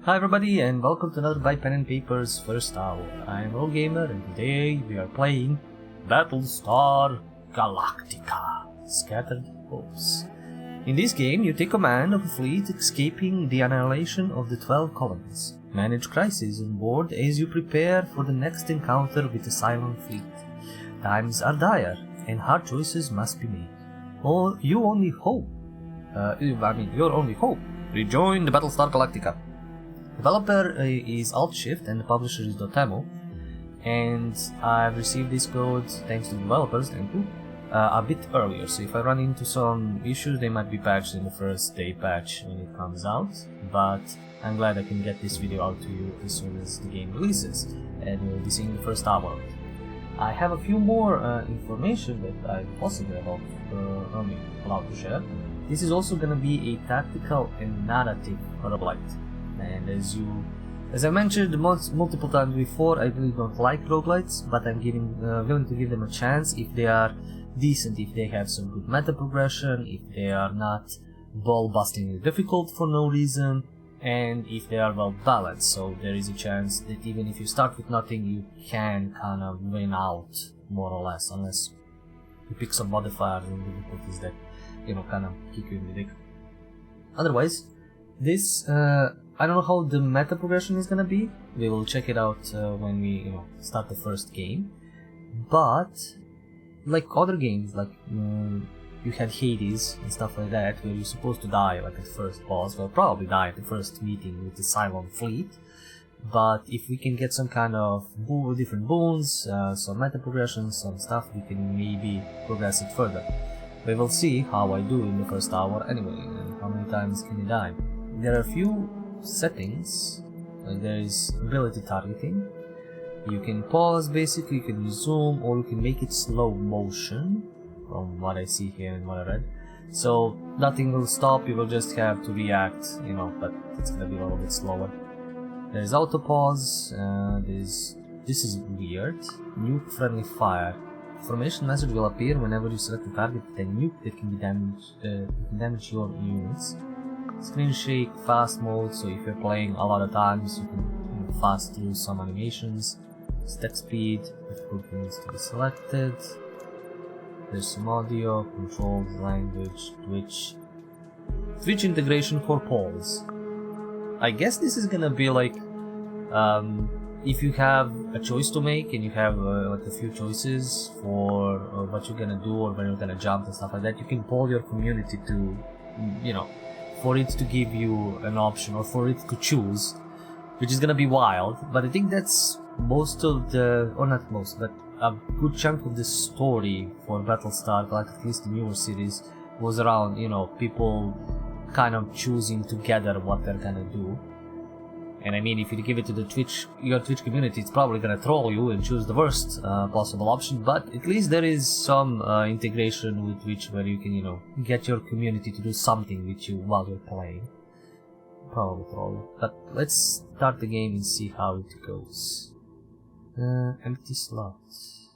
Hi everybody and welcome to another By Pen and Paper's First Hour. I am Gamer and today we are playing Battlestar Galactica, Scattered Hopes. In this game you take command of a fleet escaping the annihilation of the 12 colonies. Manage crises on board as you prepare for the next encounter with the Silent Fleet. Times are dire and hard choices must be made. Or your only hope. Rejoin the Battlestar Galactica. Developer is Alt-Shift and the publisher is Dotemu, and I've received this code thanks to the developers, thank you, a bit earlier, so if I run into some issues they might be patched in the first day patch when it comes out, but I'm glad I can get this video out to you as soon as the game releases, and you'll be seeing the first hour. I have a few more information that I'm possibly allowed to share. This is also going to be a tactical and narrative roguelite. And as I mentioned multiple times before, I really don't like roguelites, but I'm willing to give them a chance if they are decent, if they have some good meta progression, if they are not ball-bustingly difficult for no reason, and if they are well balanced, so there is a chance that even if you start with nothing, you can kind of win out, more or less, unless you pick some modifiers and difficulties that, kind of kick you in the dick. Otherwise, this, I don't know how the meta progression is gonna be. We will check it out when we, start the first game. But like other games, like you had Hades and stuff like that, where you're supposed to die like at first boss. Well, probably die at the first meeting with the Silent Fleet. But if we can get some kind of different boons, some meta progression, some stuff, we can maybe progress it further. We will see how I do in the first hour anyway, and how many times can I die. There are a few settings. There is ability targeting. You can pause, basically, you can resume, or you can make it slow motion, from what I see here and what I read. So nothing will stop, you will just have to react, but it's gonna be a little bit slower. There's auto pause, this is weird. Nuke friendly fire. Formation message will appear whenever you select a target with a nuke that can damage your units. Screen shake, fast mode, so if you're playing a lot of times you can fast through some animations. Stack speed, difficulty needs to be selected. There's some audio, controls, language, Twitch integration for polls. I guess this is gonna be like, if you have a choice to make and you have like a few choices for what you're gonna do or when you're gonna jump and stuff like that, you can poll your community to, for it to give you an option or for it to choose, which is gonna be wild. But I think that's most of the, or not most, but a good chunk of the story for Battlestar Galactica, at least the newer series, was around, people kind of choosing together what they're gonna do. And I mean, if you give it to your Twitch community, it's probably gonna troll you and choose the worst possible option. But at least there is some integration with Twitch where you can, get your community to do something with you while you're playing. Probably troll you. But let's start the game and see how it goes. Empty slots.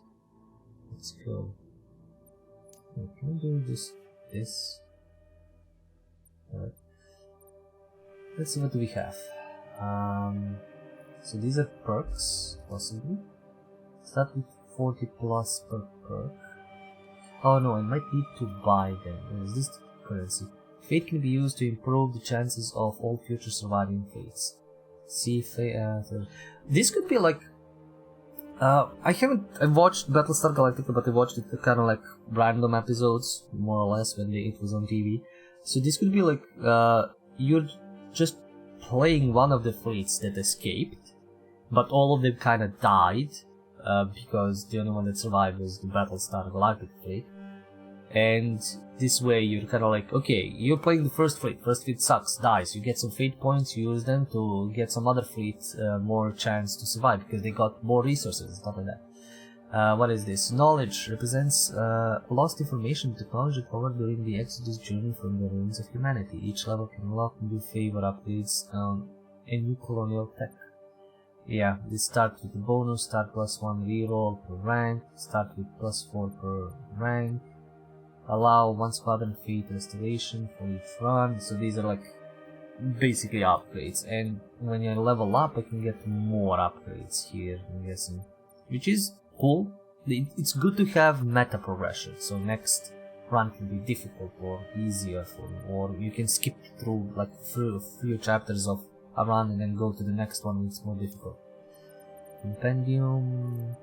Let's go. Okay, can we do this? Alright. Let's see what do we have. So these are perks, possibly. Start with 40 plus per perk. Oh no, I might need to buy them. Is this currency? Fate can be used to improve the chances of all future surviving fates. See, this could be like. I watched Battlestar Galactica, but I watched it kind of like random episodes, more or less, when it was on TV. So this could be like you're just playing one of the fleets that escaped, but all of them kind of died because the only one that survived was the Battlestar Galactica fleet. And this way you're kind of like, okay, you're playing the first fleet sucks, dies, you get some fate points, you use them to get some other fleet more chance to survive because they got more resources and stuff like that. What is this? Knowledge represents lost information technology covered during the Exodus journey from the ruins of humanity. Each level can unlock new favor upgrades and new colonial tech. Yeah, this starts with the bonus, start +1 reroll per rank, start with +4 per rank. Allow 1 squadron fate restoration for each run. So these are like basically upgrades, and when you level up I can get more upgrades here, I'm guessing, which is cool. It's good to have meta progression, so next run can be difficult or easier for you, or you can skip through like through a few chapters of a run and then go to the next one when it's more difficult. Compendium.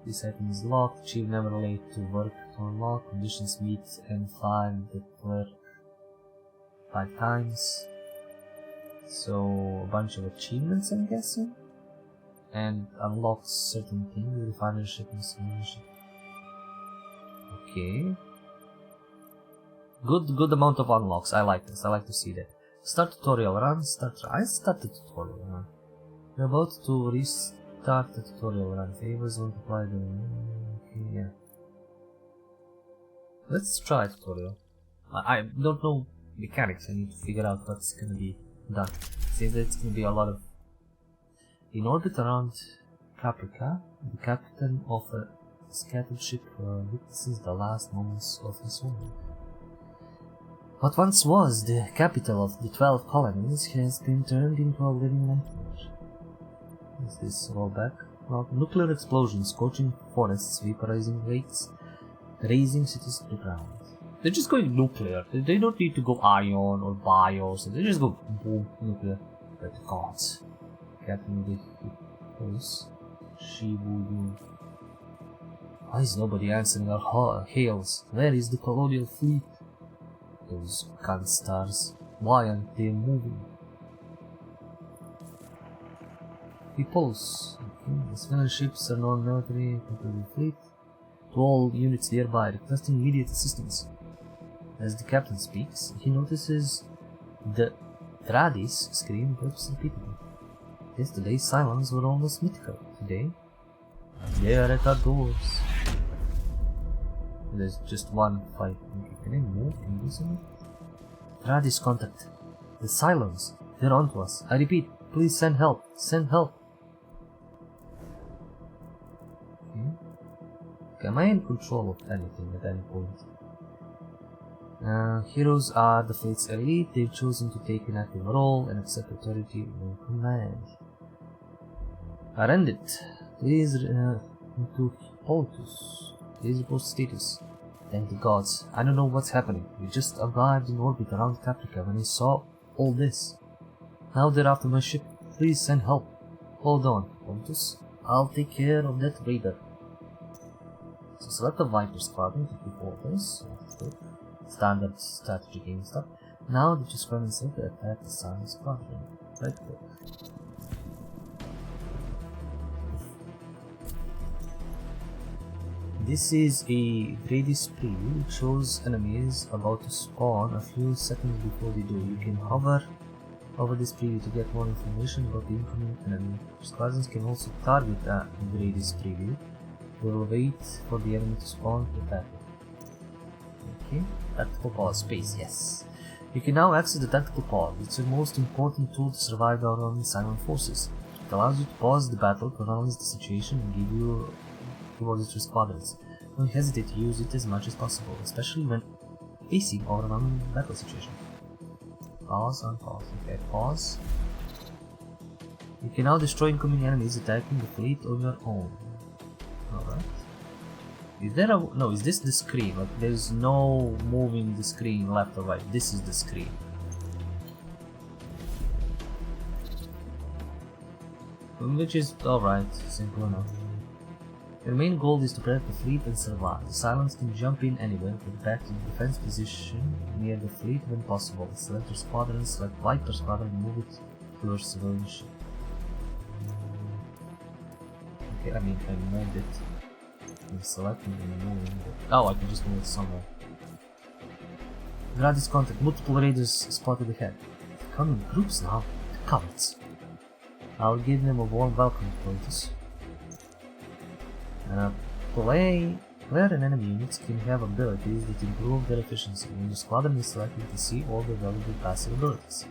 This item is locked. Achieve never late to work to unlock. Conditions meet and 5 declare 5 times. So a bunch of achievements, I'm guessing, and unlocks certain things. Refinership and solution. Okay. Good amount of unlocks. I like this. I like to see that. Start tutorial run. I start the tutorial run. We're about to restart the tutorial run. Favors won't apply the. Okay, yeah. Let's try tutorial. I don't know mechanics. I need to figure out what's gonna be done. Seems that it's gonna be a lot of. In orbit around Caprica, the captain of a scattered ship witnesses the last moments of his world. What once was the capital of the 12 colonies has been turned into a living nightmare. Is this rollback? Well, nuclear explosions, scorching forests, vaporizing lakes, razing cities to the ground. They're just going nuclear. They don't need to go ion or bio or something. They just go boom, nuclear. But the gods. Captain of the Hippos. Shibuya. Why is nobody answering our hails? Where is the colonial fleet? Those gun stars. Why aren't they moving? Hippos. Okay. The civilian ships are non-military fleet. To all units nearby, requesting immediate assistance. As the captain speaks, he notices the Tradis scream perhaps repeatedly. Yesterday's silence were almost mythical. Today, they are at our doors. There's just one fight. Okay, can I move? Can I do something? Tradis contact. The Cylons. They're onto us. I repeat, please send help. Send help. Okay. Am I in control of anything at any point? Heroes are the fleet's elite. They've chosen to take an active role and accept authority in command. Arrendit. Please into Hippolytus. Please report status. Thank the gods. I don't know what's happening. We just arrived in orbit around Caprica when I saw all this. Now they're after my ship. Please send help. Hold on, Hippolytus. I'll take care of that raider. So select the Viper Squadron to keep orders. Standard strategy game stuff. Now the two squadrons have to attack the Silent Squadron. Right click. This is a Gradis preview. It shows enemies about to spawn a few seconds before they do. You can hover over this preview to get more information about the incoming enemy. Squadrons can also target a Gradis preview. We'll wait for the enemy to spawn to attack it. Okay, tactical pause, space, yes. You can now access the tactical pause. It's your most important tool to survive our own silent forces. It allows you to pause the battle to analyze the situation and give you orders to squadrons. Don't hesitate to use it as much as possible, especially when facing overwhelming battle situation. Pause and pause. Okay, pause. You can now destroy incoming enemies attacking the fleet on your own. Alright. Is there a... no, is this the screen? Like, there's no moving the screen left or right. This is the screen. Which is alright, simple enough. Your main goal is to protect the fleet and survive. The Silence can jump in anywhere, get back to the defense position near the fleet when possible. Select your squadron, select Viper squadron and move it to your civilian ship. Okay, I mean, I moved it. I'm selecting and moving it. Oh, I can just move it somewhere. Gratis contact. Multiple raiders spotted ahead. They come in groups now. The cowards. I'll give them a warm welcome, Protus. Player and enemy units can have abilities that improve their efficiency. When your squadron is selected to see all the available passive abilities.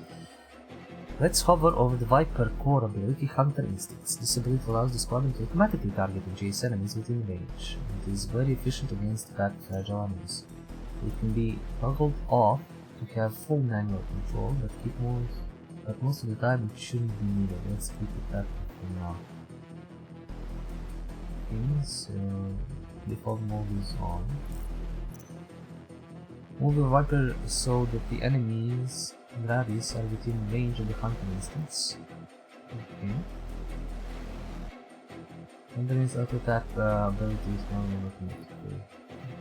Let's hover over the Viper core ability, Hunter Instincts. This ability allows the squadron to automatically target and chase enemies within range. It is very efficient against bad fragile enemies. It can be toggled off to have full manual control, but most of the time it shouldn't be needed. Let's keep it that for now. Okay, so default mode is on. Move your Viper so that the enemies Gravis are within range of the Hunter Instance. Okay. Hunter Instance auto attack ability is now automatically.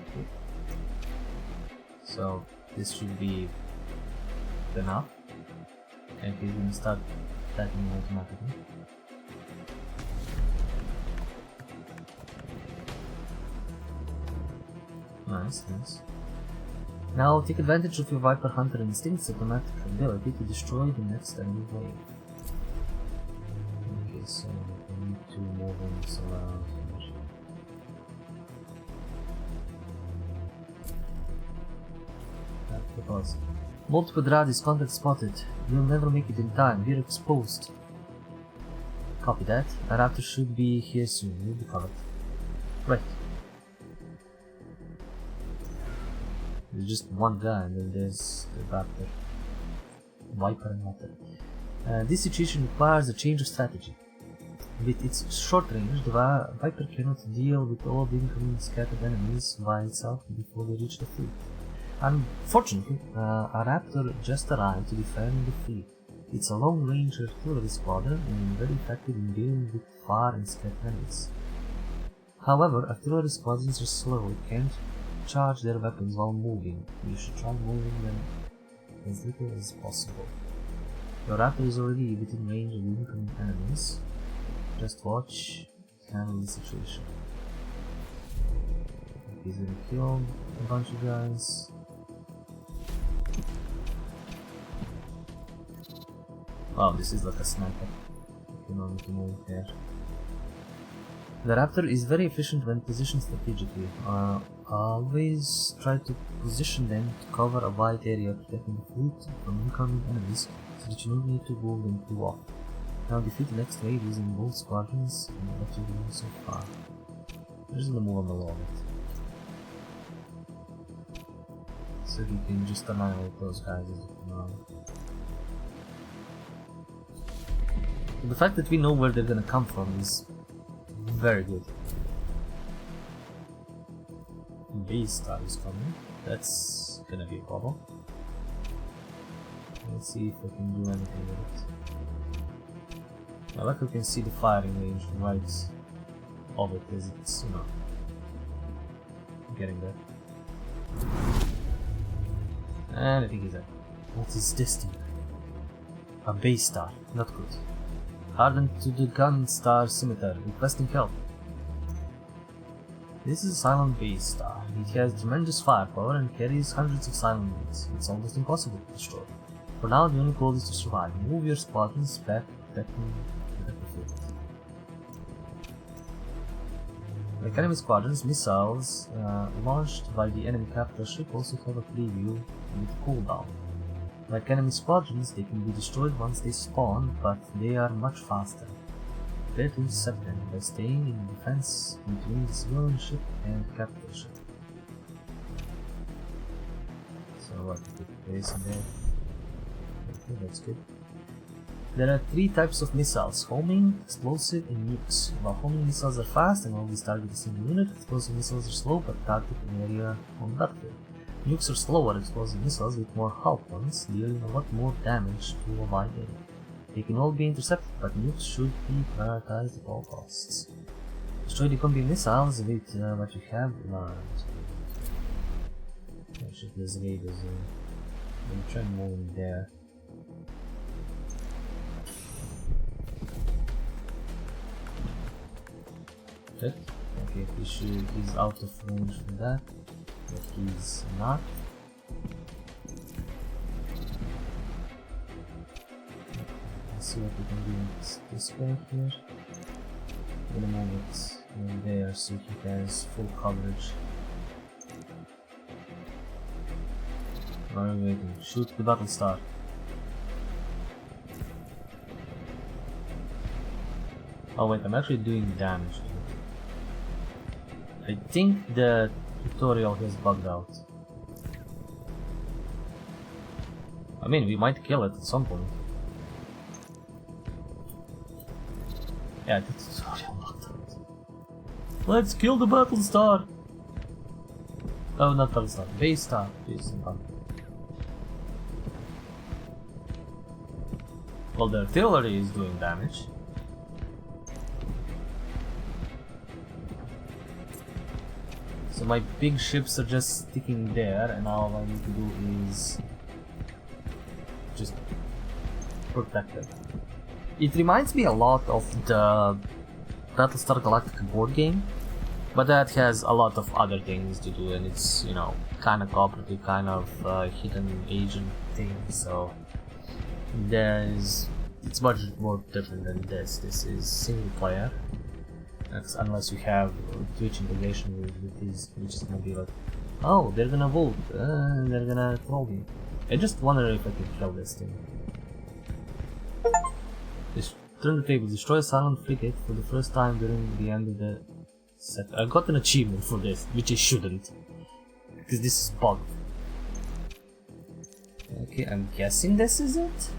Okay. So this should be enough. And he's gonna start attacking automatically. Nice, nice. Now take advantage of your Viper Hunter Instinct's automatic ability to destroy the next enemy wave. Okay, so I need to move things around. Because multiple Dradis contact spotted. You'll never make it in time. We're exposed. Copy that. A raptor should be here soon. You'll be covered. Right. There's just one guy and then there's the Raptor. Viper and Raptor. This situation requires a change of strategy. With its short range, the Viper cannot deal with all the incoming scattered enemies by itself before they reach the fleet. Unfortunately, a Raptor just arrived to defend the fleet. It's a long-range artillery squadron and very effective in dealing with far and scattered enemies. However, artillery squadrons are slow and can't charge their weapons while moving. You should try moving them as little as possible. Your Raptor is already within range of incoming enemies. Just watch, handle the situation. He's gonna kill a bunch of guys. Wow, this is like a sniper. You can only move there. The Raptor is very efficient when positioned strategically. Always try to position them to cover a wide area, protecting the fleet from incoming enemies, so that you don't need to move them too often. Now defeat the next wave using both squadrons and what you're doing so far. I'm just gonna move on below it. So you can just annihilate those guys as of now. The fact that we know where they're gonna come from is very good. Battlestar is coming. That's gonna be a problem. Let's see if I can do anything with it. I like we can see the firing range right of it as it's, you know, getting there. And I think he's there. What is this thing? A Battlestar. Not good. Hardened to the Gunstar Scimitar, requesting help. This is a silent Battlestar. It has tremendous firepower and carries hundreds of silent units. It's almost impossible to destroy. For now, the only goal is to survive. Move your squadrons back, protecting the fleet. Like enemy squadrons, missiles launched by the enemy capital ship also have a preview with cooldown. Like enemy squadrons, they can be destroyed once they spawn, but they are much faster. Prepare to intercept them by staying in defense between the civilian ship and the capital ship. So what, put the base in there. Okay, that's good. There are 3 types of missiles: homing, explosive, and nukes. While homing missiles are fast and always target a single unit, explosive missiles are slow but target an area on the battlefield. Nukes are slower explosive missiles with more hull points, dealing a lot more damage to a wide area. They can all be intercepted, but nukes should be prioritized at all costs. Destroy the combi missiles with what you have learned. Oh shit, there's raiders in. I'm trying to move in there. Good. Okay, he's out of range for that, but he's not. Let's see what we can do this way here. I'm gonna move it in there so he has full coverage. Why are we waiting? Shoot the Battlestar. Oh wait, I'm actually doing damage to it. I think the tutorial has bugged out. I mean, we might kill it at some point. Yeah, the tutorial bugged out. Let's kill the Battlestar! Oh, not Battlestar, Base Star. Well, the artillery is doing damage. So my big ships are just sticking there, and all I need to do is just protect them. It reminds me a lot of the Battlestar Galactica board game, but that has a lot of other things to do, and it's, you know, kind of cooperative, kind of hidden agent thing. So it's much more different than this. This is single player. Unless you have Twitch integration with these, which is gonna be like, oh, they're gonna vote, they're gonna troll me. I just wonder if I can kill this thing. Turn the table, destroy a silent frigate for the first time during the end of the set. I got an achievement for this, which I shouldn't, because this is bugged. Okay, I'm guessing this is it?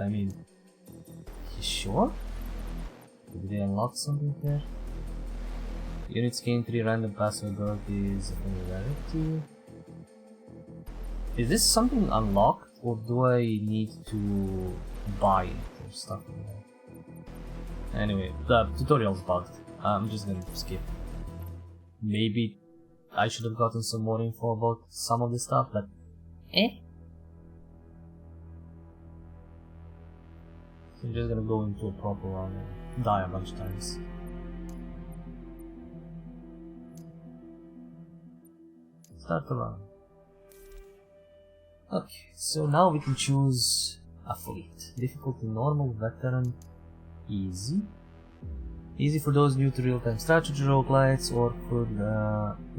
I mean, sure? Did they unlock something here? Units gain 3 random passive abilities of familiarity. Is this something unlocked, or do I need to buy it or stuff like that? Anyway, the tutorial's bugged. I'm just gonna skip. Maybe I should have gotten some more info about some of this stuff, but I'm just gonna go into a proper run and die a bunch of times. Start the run. Okay, so now we can choose a fleet. Difficulty normal, veteran, easy. Easy for those new to real-time strategy roguelites, or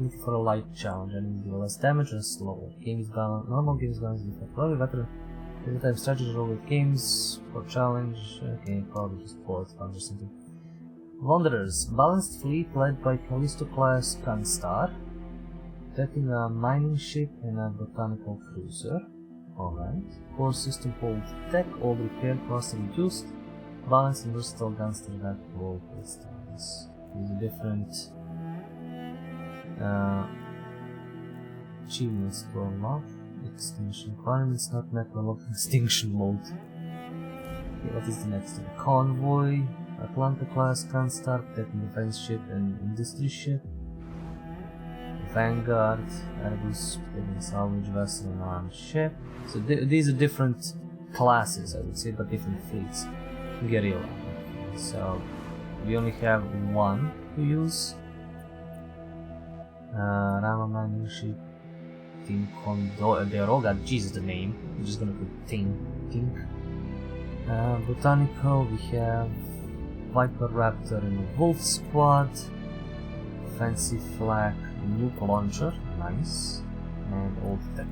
looking for a light challenge and do less damage or slower. Game is balanced. Normal game is balanced. Probably veteran. Real-time strategy roguelite games for challenge. Okay, probably just board or something. Wanderers, balanced fleet led by Callisto class Gunstar, protecting a mining ship and a botanical cruiser. Alright. Core system hold tech, all repair costs reduced. Balanced and versatile Gunstar that roll styles. These are different achievements to unlock. Extinction requirements not met while extinction mode. Okay, what is the next thing? Convoy, Atlanta class Gunstar, protecting defense ship and industry ship. Vanguard, Airbus, protecting salvage vessel and armed ship. So these are different classes, I would say, but different fleets. Guerrilla. So we only have one to use. Rama mining ship. Team Condoroga, Jesus the name. I'm just gonna put Tink. Botanical, we have Viper Raptor and a Wolf Squad. Fancy Flak, Nuke Launcher, nice. And Old Tech.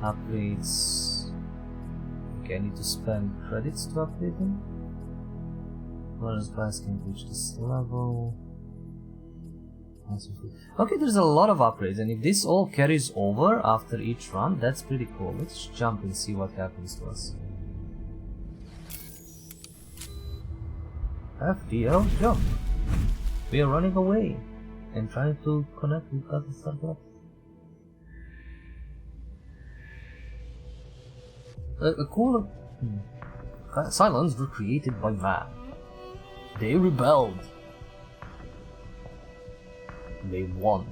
Upgrades. Okay, I need to spend credits to upgrade them. Runners class can reach this level. Okay, there's a lot of upgrades, and if this all carries over after each run, that's pretty cool. Let's jump and see what happens to us. FDL jump. We are running away and trying to connect with Battlestar Galactica. A cool Cylons were created by man. They rebelled. They won.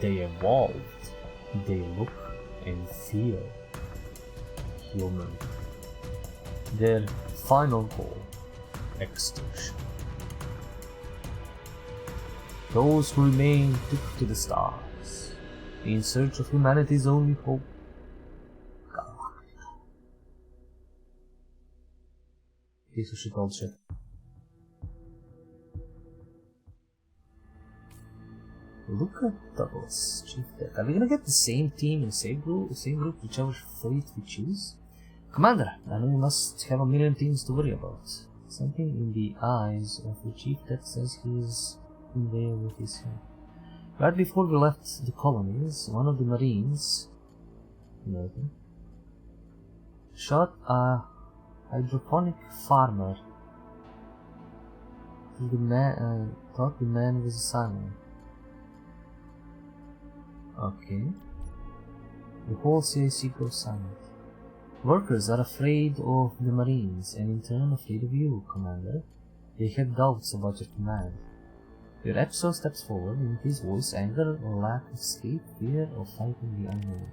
They evolved. They look and feel human. Their final goal, extinction. Those who remain took to the stars, in search of humanity's only hope, Galactica. Piece of shit old shit. Look at Douglas, Chief Deck. Are we gonna get the same team and same group, whichever fleet we choose? Commander, I know you must have a million things to worry about. Something in the eyes of the Chief Deck says he's in there with his head. Right before we left the colonies, one of the Marines shot a hydroponic farmer. Thought the man was a Cylon. Okay. The whole CIC goes silent. Workers are afraid of the Marines, and in turn afraid of you, Commander. They have doubts about your command. Your XO steps forward, in his voice anger or lack of escape, fear of fighting the unknown.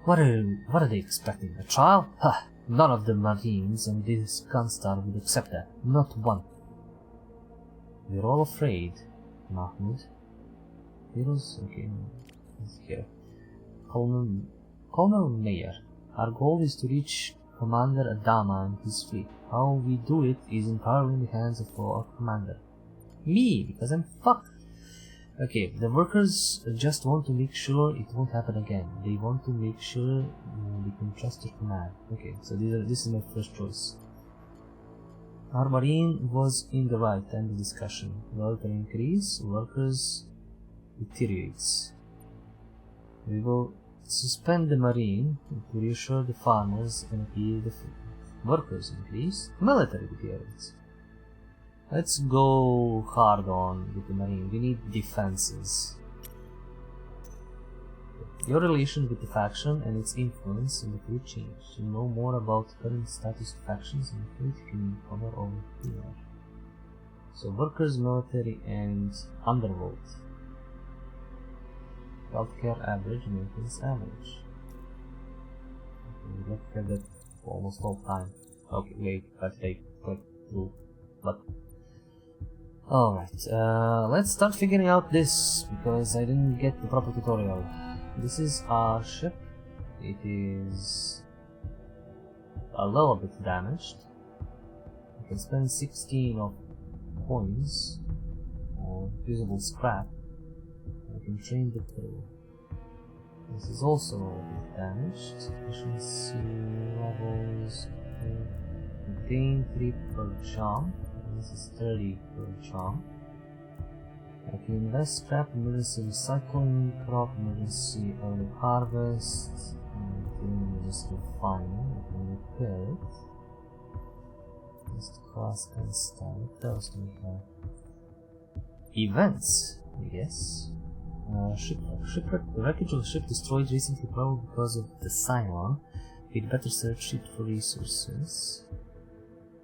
What are they expecting? A trial? Ha! None of the Marines on this Gunstar would accept that. Not one. We're all afraid, Mahmoud. Heroes? Okay, he's here. Colonel Mayer. Our goal is to reach Commander Adama and his fleet. How we do it is entirely in the hands of our commander. Me, because I'm fucked. Okay, the workers just want to make sure it won't happen again. They want to make sure we can trust your command. Okay, so this is my first choice. Our Marine was in the right, end of discussion. Welfare increase, workers deteriorates. We will suspend the Marine to reassure the farmers and appeal the workers increase. Military deteriorates. Let's go hard on with the Marine. We need defenses. Your relation with the faction and its influence in the fleet changed. You know more about current status of factions and the fleet can cover over here. So workers, military, and underworld. Healthcare average, maintenance average. Okay, let's get that for almost all time. Okay, wait, let's take click through. But alright, let's start figuring out this because I didn't get the proper tutorial. This is our ship. It is a little bit damaged. You can spend 16 of coins or usable scrap. I can train the crew. This is also a little bit damaged. Efficiency levels. Gain 3 per charm. This is 30 per charm. I can invest scrap, emergency recycling, crop, emergency early harvest, and just refining. I can repair it. This class can start. What else do we have? Events, yes. Shipwreck. The wreckage of a ship destroyed recently, probably because of the Cylon. We'd better search it for resources.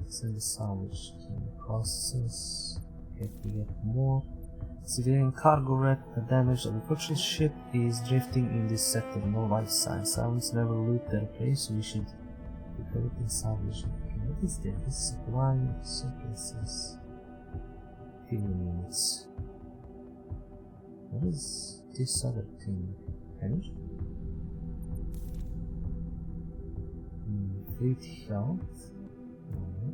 Send the salvage team. Process. Okay, we get more. Civilian cargo wreck. The damage of the purchased ship is drifting in this sector. No life signs. Silence never loot their prey, so we should repair it and salvage it. Okay, what is this? This is supply surfaces. Fuel units. What is this other thing? Energy? Fleet health.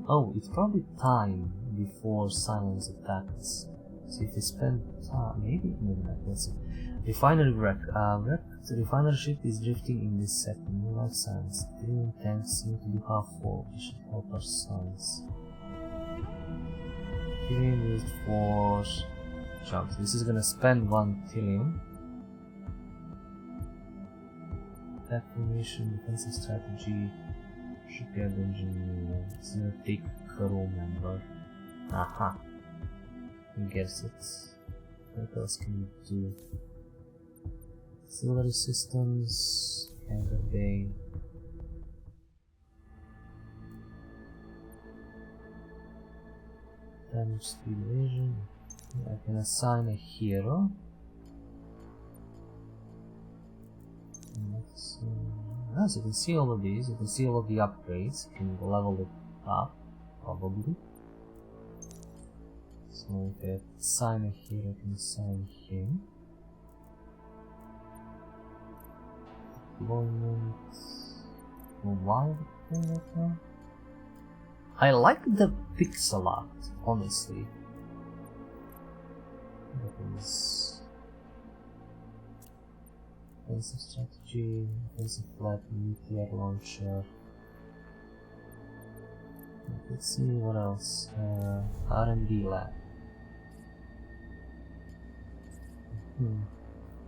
Oh, it's probably time before silence attacks. So if we spend time, maybe not. Let's see. Refinery wreck. The refinery ship is drifting in this sector. No life signs. The fuel tanks seem to be half full. We should help our sons. Trillium used for jumps. This is gonna spend 1 trillium. Attack formation, defensive strategy, shipyard engineer. It's gonna take crew member. Aha. I guess it. What else can we do? Auxiliary systems, Canada Bay. Damage speed evasion. I can assign a hero. As you can see all of these, you can see all of the upgrades. You can level it up, probably. So if I assign a hero, I can assign him. Deployment. Why right now? I like the pixel art, honestly. That is offensive strategy, offensive flight, nuclear launcher. Let's see what else. R&D lab.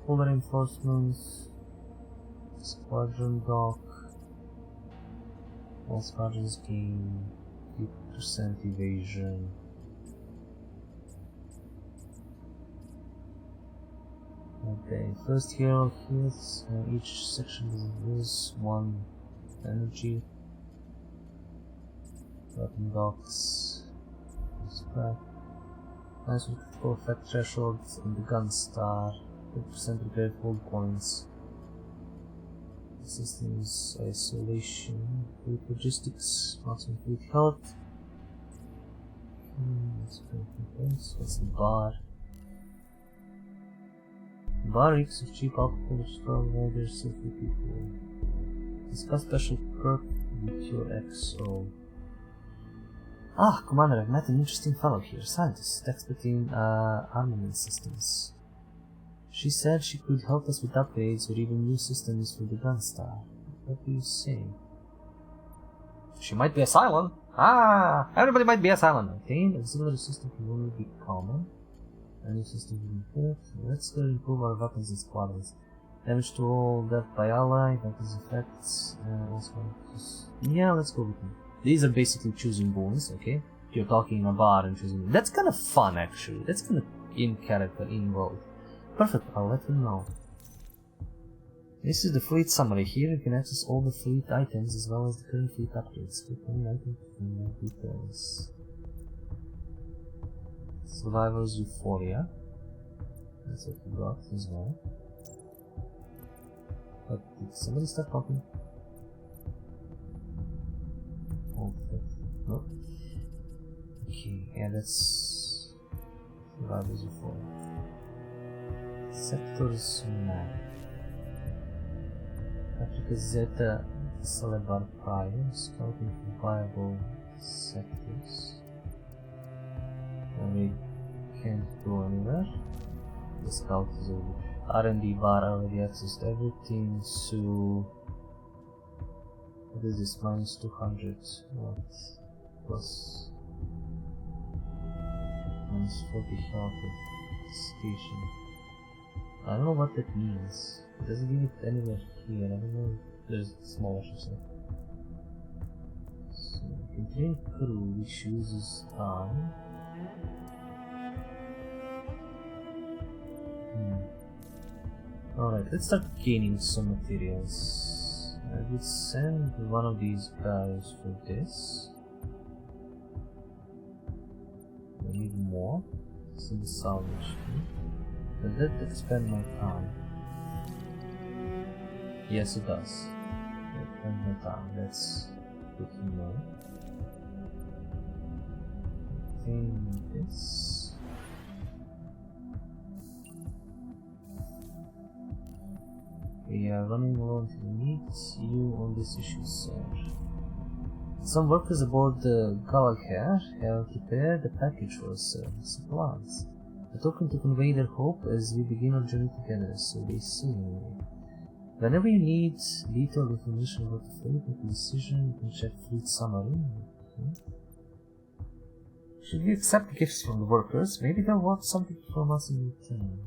Full reinforcements. Squadron dock. All squadrons gain 50% evasion. Okay, first hero hits. Each section doesn't lose 1 energy. Weapon docks. Scrap. Nice with critical effect threshold and the gun star. 50% repair full points. Systems isolation. Fleet logistics. Maximum fleet health. What's the bar? Barracks of cheap alcohol which riders safely people. Discuss special perk with your XO. Ah, Commander, I've met an interesting fellow here, scientist, expert in armament systems. She said she could help us with upgrades or even new systems for the Gunstar. What do you say? She might be a Cylon. Ah, everybody might be a Cylon. Obtain auxiliary system can only be common. Any system will improve. Let's go improve our weapons and squadrons. Damage to all, death by ally, weapons effects, also just... Yeah, let's go with them. These are basically choosing boons, okay? You're talking in a bar and choosing... That's kind of fun, actually. That's kind of in character, in world. Perfect, I'll let them know. This is the fleet summary. Here you can access all the fleet items as well as the current fleet upgrades. Click on the item for more details. Survivor's Euphoria. That's what we got as well. But did somebody start talking? Oh, no. Okay, yeah, that's Survivor's Euphoria. Sectors map. Africa Zeta Celebar Prior, scouting for viable sectors. We can't go anywhere. The scout is over. R&D bar already accessed everything, so... What is this? Minus 200. What? Plus... Minus 40 health at station. I don't know what that means. It doesn't give it anywhere here. I don't know if there's smaller or something. So, we can train crew which uses time. Alright, let's start gaining some materials. I would send one of these guys for this. We need more. Some salvage. Does that expand my time? Yes, it does. Expand my time. That's good to know. This. We are running low to meet you on this issue, sir. Some workers aboard the Galahad have prepared a package for us, sir. Supplies. A token to convey their hope as we begin our journey together, so they say anyway. Whenever you need detailed information about the fleet, make a decision, you can check fleet summary. Okay. Should we accept gifts from the workers? Maybe they'll want something from us in return.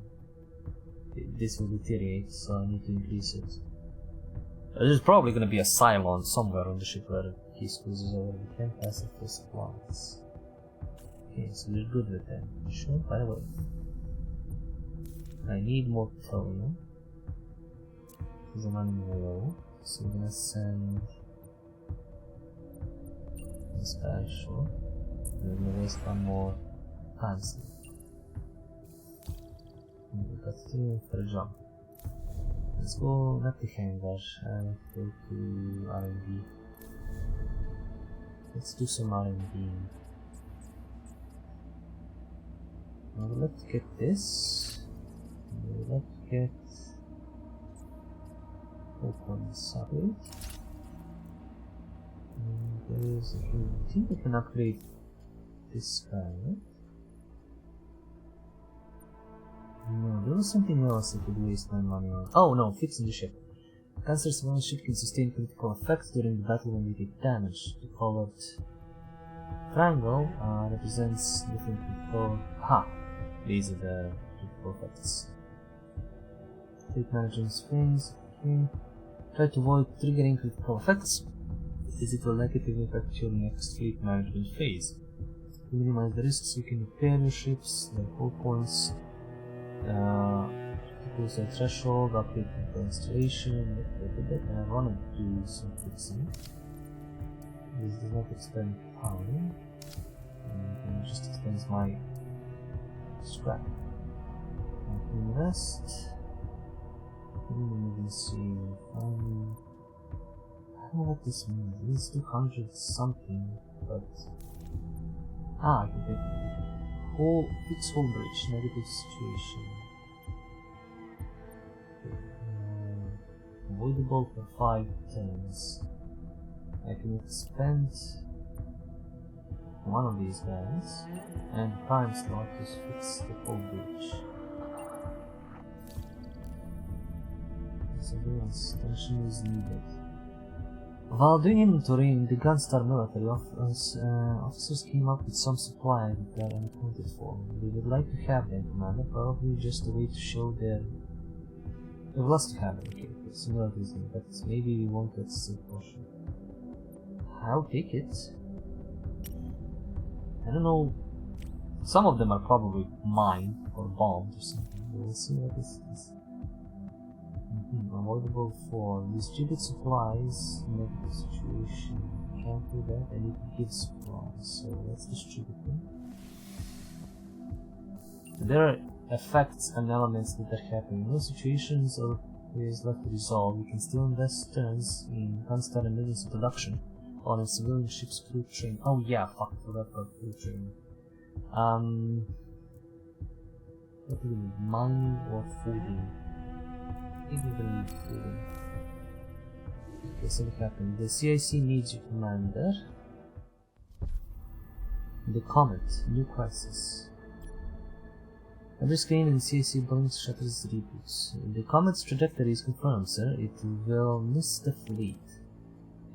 This will deteriorate, so I need to increase it. There's probably gonna be a Cylon somewhere on the ship where he squeezes over. We can't pass it for supplies. Okay, so we're good with them. Sure, by the way. I need more petroleum. Because I'm running low. So I'm gonna send this guy, sure. We're gonna waste one more time slot. We've got 3 for a jump. Let's go not to hangar and go to R&D. Let's do some R&D. I would like to get this. I would like to get 4 points upgrade. There is I think I can upgrade this guy, right? No, there was something else I could waste my money on. Oh no, fixing the ship. Cancer surveillance ship can sustain critical effects during the battle when they take damage. The colored triangle represents different critical... Aha! These are the critical effects. Fleet management phase, okay. Try to avoid triggering critical effects. Physical negative effect during next fleet management phase. To minimize the risks, you can repair your ships, their hull points, close the threshold, upgrade the installation, and I want to do some fixing. This does not expend power, and it just extends my scrap. And the rest, emergency, I don't know what this means. This is 200 something, but I can take whole fix whole bridge, negative situation. Avoidable for 5 turns. I can expend one of these guys and time slot to fix the whole bridge. Surveillance tension is needed. While doing inventory in the Gunstar military officers came up with some supplies that are unaccounted for. They would like to have them, Commander, probably just a way to show their... They would love to have them, okay, similar reason, but maybe we won't get a portion. I'll take it. I don't know, some of them are probably mined or bombed or something, we'll see what this is. Avoidable for distribute supplies, negative situation, can't do that, I need to give supplies, so let's distribute them. There are effects and elements that are happening. No situations or ways left to resolve. You can still invest turns in constant emergency production on a civilian ship's crew train. Oh yeah, fuck, I forgot about crew train. What do we need? Money or fooding? I think we're gonna need fooding. Okay, so what happened? The CIC needs you, Commander. The Comet, new crisis. Every screen in the CIC blinks, shutters, reboots. The Comet's trajectory is confirmed, sir. It will miss the fleet.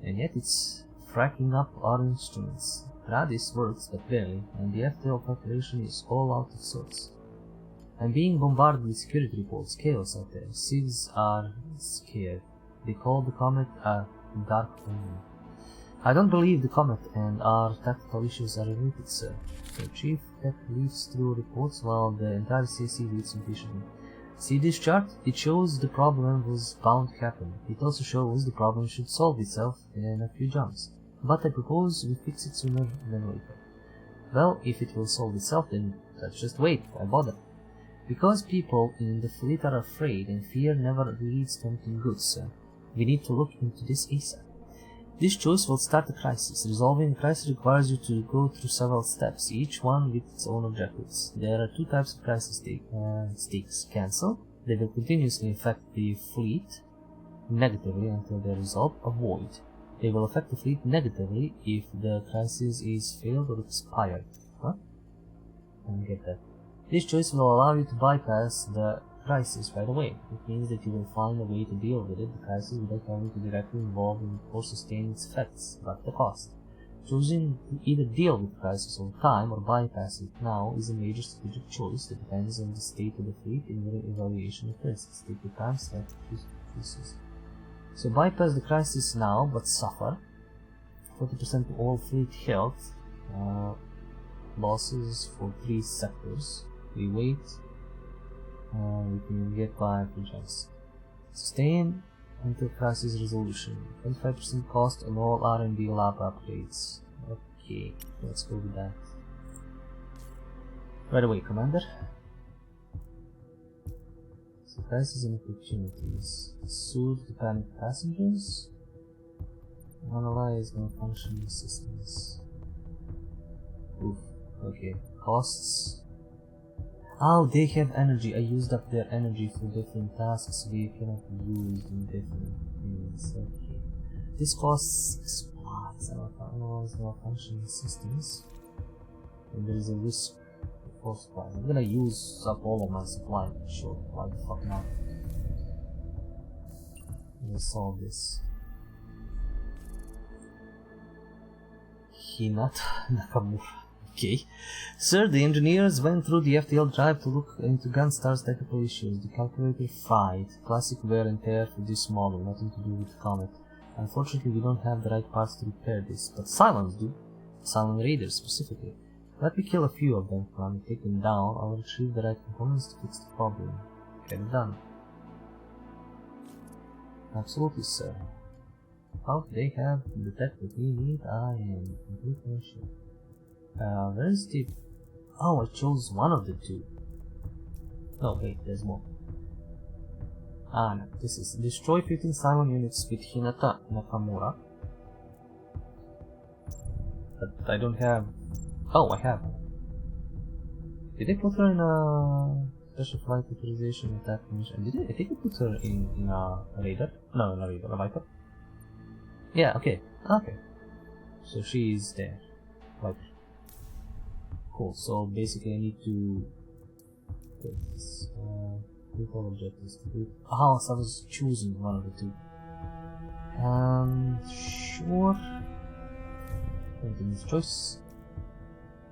And yet it's fracking up our instruments. Radis works, but barely, and the FTL calculation is all out of sorts. I'm being bombarded with security reports, chaos out there. Civs are scared. They call the Comet a dark omen. I don't believe the Comet and our tactical issues are related, sir. The Chief Tech leaves through reports while the entire CIC waits impatiently. See this chart? It shows the problem was bound to happen. It also shows the problem should solve itself in a few jumps. But I propose we fix it sooner than later. Well, if it will solve itself, then let's just wait. Why bother? Because people in the fleet are afraid and fear never leads to anything good, sir. We need to look into this ASAP. This choice will start a crisis. Resolving a crisis requires you to go through several steps, each one with its own objectives. There are 2 types of crisis stakes. Cancel. They will continuously affect the fleet negatively until they are resolved. Avoid. They will affect the fleet negatively if the crisis is failed or expired. What? I don't get that. This choice will allow you to bypass the crisis right away. It means that you will find a way to deal with the crisis without having to directly involve in or sustain its effects, but the cost. Choosing to either deal with crisis over time or bypass it now is a major strategic choice that depends on the state of the fleet and your evaluation of risks. Take your time, start pieces. So bypass the crisis now, but suffer 40% of all fleet health losses for 3 sectors. We wait. We can get by for just sustain until crisis resolution. 25% cost on all R&D lab upgrades. Okay, let's go with that. Right away, Commander. So crisis and opportunities. Soothe the panicked passengers. Analyze malfunctioning systems. Oof, okay. Costs. Oh, they have energy. I used up their energy for different tasks they cannot be used in different things. Okay. This costs supplies and analyze malfunctioning systems. And there is a risk for supplies. I'm gonna use up all of my supply, sure. Why the fuck not? Let's solve this. Hinata Nakamura. Okay. Sir, the engineers went through the FTL drive to look into Gunstar's technical issues. The calculator fried. Classic wear and tear for this model, nothing to do with Comet. Unfortunately, we don't have the right parts to repair this, but Cylons do. Cylon Raiders specifically. Let me kill a few of them, and take them down. I'll retrieve the right components to fix the problem. Get it done. Absolutely, sir. How they have the tech that we need? I am completely sure. Where's the... Oh, I chose one of the two. No, wait, there's more. Ah, no, this is destroy 15 Cylon units with Hinata Nakamura. But I don't have... Oh, I have. Did I put her in a special flight authorization attack mission? Did I think I put her in a radar? No, not radar, a Viper. Yeah, okay, okay. So she's there. Viper. Cool, so basically I need to put this, all objectives to do. Oh, so I was choosing one of the two. Sure. Continuous choice.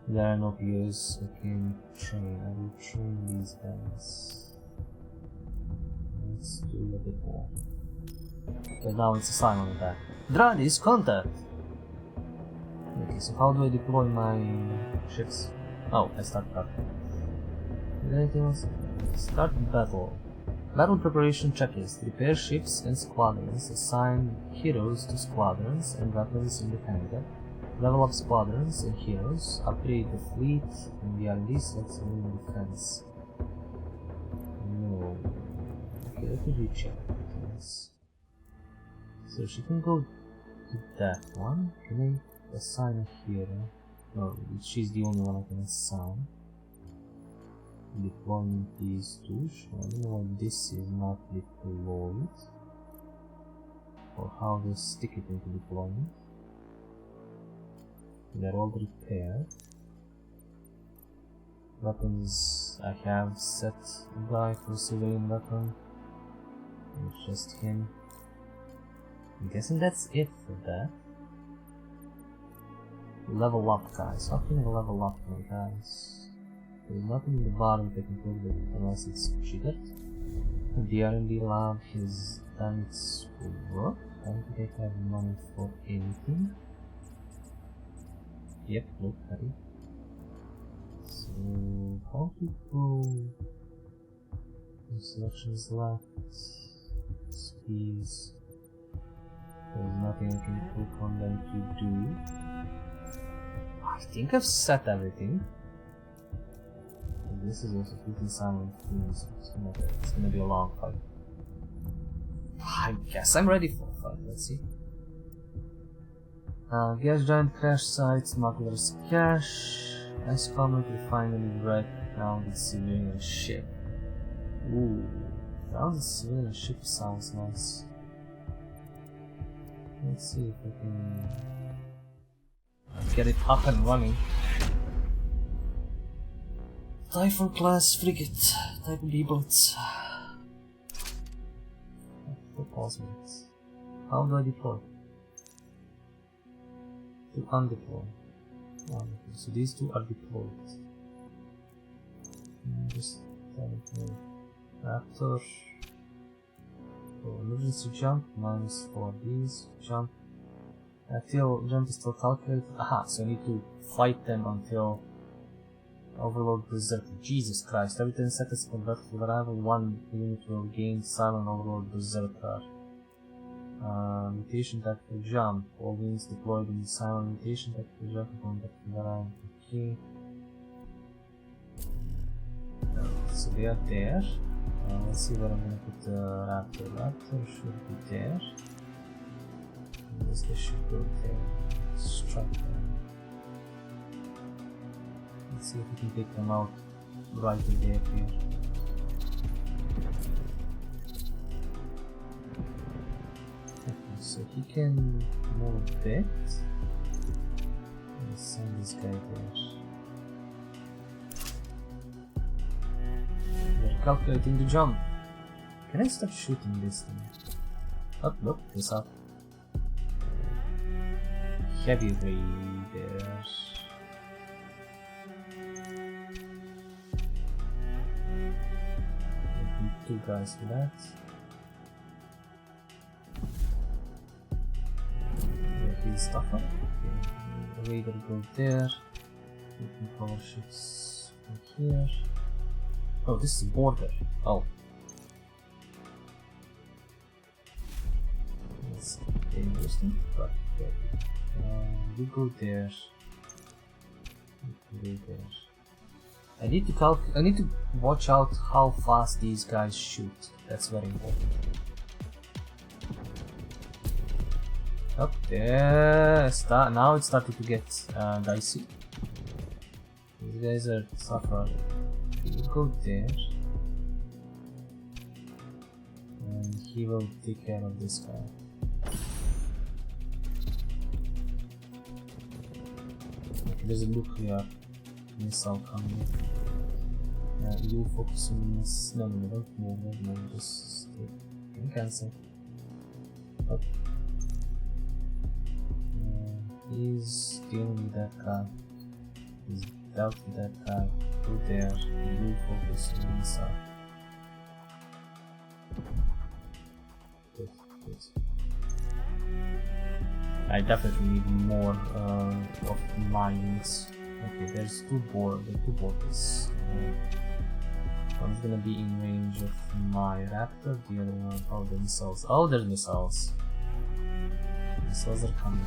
There are no peers I can train. I will train these guys. Let's do a bit more. But now it's a silent attack. Dradis, contact! Okay, so how do I deploy my ships? Oh, I start that. Anything else? Start battle. Battle preparation checklist. Repair ships and squadrons. Assign heroes to squadrons and weapons independent. Level up squadrons and heroes. Upgrade the fleet and the R&D sets and defense. No. Okay, let me recheck things. So she can go to that one. Can I assign a hero? No, she's the only one I can assign. Deploying these two. I don't know why this is not deployed. Or how they stick it into deployment. They're all repaired. Weapons, I have set a guy for civilian weapon. It's just him. I'm guessing that's it for that. Level up, guys. How can I level up, my guys? There's nothing in the bottom that can put it unless it's triggered. The R&D lab has done its work. I don't think I have money for anything. Yep, look, buddy. So, how to go? Selections left. Speeds. There's nothing I can click on them to do. I think I've set everything. And this is also pretty silent. It's gonna be a long fight. I guess I'm ready for a fight. Let's see. Gas giant crash site, smuggler's cache. Ice comet refinery wreck. Now the civilian ship. Ooh, now the civilian ship sounds nice. Let's see if I can get it up and running. Typhoon class frigate, type B boats. How do I deploy? 2 undeployed. Wonderful. So these 2 are deployed. Just deploy. Raptor. Oh, emergency jump, minus 4 these. Jump. Jump is still calculated. Aha, so I need to fight them until Overlord Berserker. Jesus Christ, every 10 seconds convert to arrival, 1 unit will gain Silent Overlord Berserker. Mutation tactical jump. All units deployed in the silent mutation tactical jump upon tactical arrival. Okay. So they are there. Let's see where I'm gonna put the Raptor. Raptor should be there. This guy should go there. Strike them. Let's see if we can take them out right when they appear. So he can move a bit. Let's send this guy there. They're calculating the jump. Can I stop shooting this thing? Oh, look, this up. Heavy raiders. Maybe 2 guys for that. Stuff up. Okay. The raider go there. We can power ships from here. Oh, this is border. Oh. That's interesting, but we go there. We go there. I need to watch out how fast these guys shoot. That's very important. Up there, now it's starting to get dicey. These guys are suffering. You go there, and he will take care of this guy. Okay, there's a nuclear missile coming. You focus on this. No, don't move, just stay. You can cancel. Up. He's dealing with that guy. He's dealt with that guy. Go there. You focus on inside. Good, good. I definitely need more of mines. Okay, there's 2 borders. One's gonna be in range of my raptor, the other one, oh, the missiles. Oh, there's missiles. Missiles are coming.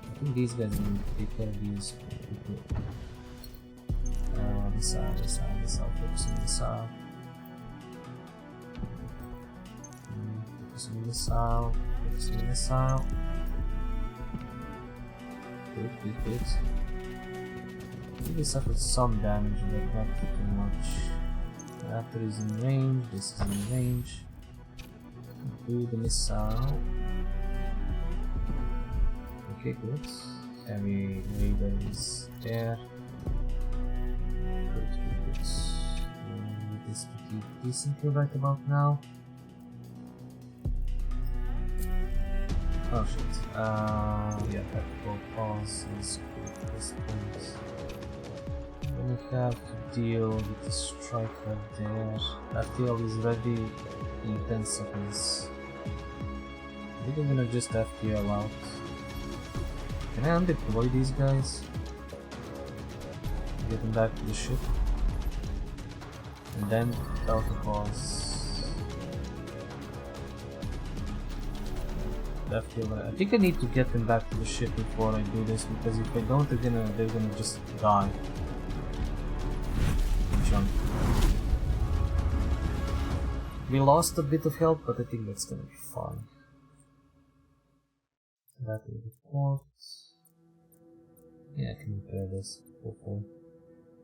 I think these guys will take care of these people. Missile, focus on missile. Focus on missile. Good. I think they suffered some damage, but not too much. Raptor is in range, this is in range. Do the missile. Okay, good. Heavy raider is there. Good. It is pretty decently right about now. Oh shit. Yeah, tactical pause is good at this point. I'm gonna have to deal with the striker there. FTL is ready in 10 seconds. I think I'm gonna just FTL out. Can I undeploy these guys? Get them back to the ship. And then Delta pause. I think I need to get them back to the ship before I do this, because if I don't, they're gonna just die. Jump. We lost a bit of health, but I think that's gonna be fine. Battle report. Yeah, I can repair this. Hopefully.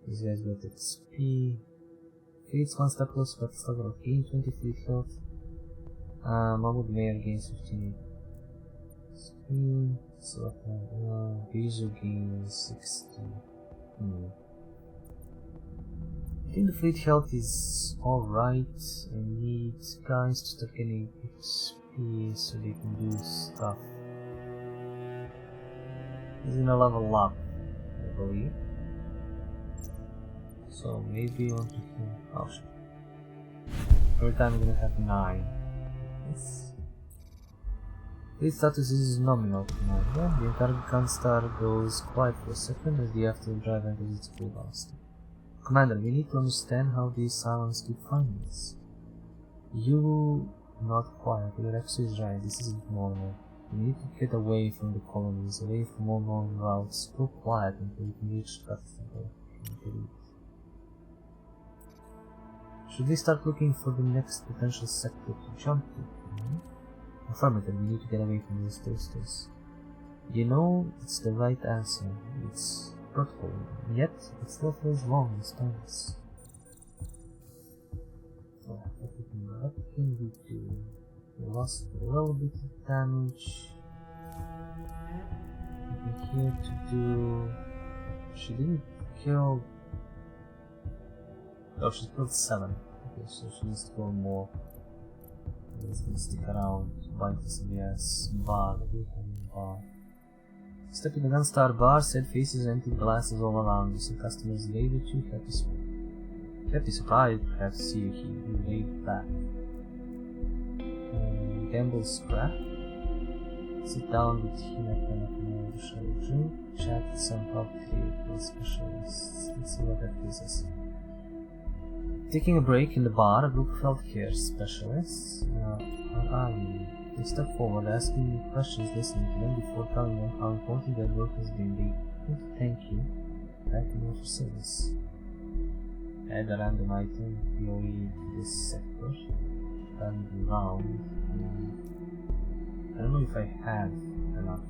These guys got XP. Fleets 1 step closer, but still got gain 20 fleet health. Mahmoud Mayor gains 15 XP. Select one. Bizu gains 60. I think the fleet health is alright. I need guys to start getting XP so they can do stuff. He's gonna level up, I believe. So maybe on to him. Oh shit. Every time we're gonna have 9. Yes. This status is nominal commander. The entire gun star goes quiet for a second as the active drive enters its full blast. Commander, we need to understand how these silence keep finding us. You not quiet, your X is right, this isn't normal. We need to get away from the colonies, away from all known routes. Go quiet until we can reach Battlestar. Should we start looking for the next potential sector to jump to? Affirmative, we need to get away from these toasters. You know, it's the right answer. It's protocol, yet it still feels wrong in stance. So, what can we do? We lost a little bit of damage. Nothing here to do. She didn't kill. Oh, she killed 7. Okay, so she needs to kill more. He's gonna stick around, bite us in the ass. Bar, we have a bar. Step in the Gunstar bar, set faces, empty glasses all around. You see customers wave at you, happy surprised perhaps to see you here. You wave back. Gamble scrap. Sit down with him at the shadow drink. Chat with some public vehicle specialists. Let's see what that gives us. Taking a break in the bar, a group of healthcare specialists. How are you? They step forward, asking me questions, listening to them before telling them how important their work has been. They want to thank you. Thank you for service. Add a random item, POE to this sector. Turn around. I don't know if I have enough.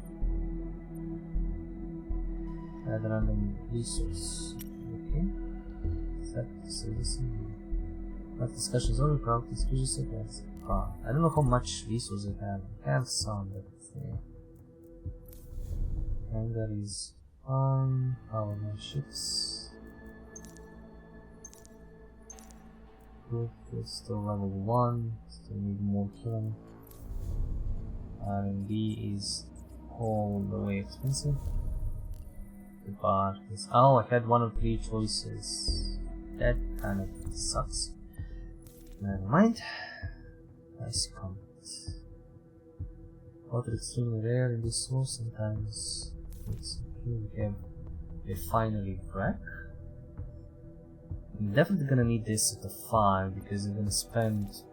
Add a random resource. Okay. That discussions over practice, could you say that? I don't know how much resources I have. I have some, but and that is fine. How are my ships? Good, it's still level 1, still need more killing. R&D is all the way expensive. The bar is. Oh, I had 1 of 3 choices. That kind of sucks. Never mind. Nice comment. Water extremely rare in this source. Sometimes it's okay. We have refinery wreck. I'm definitely gonna need this at the 5 because I'm gonna spend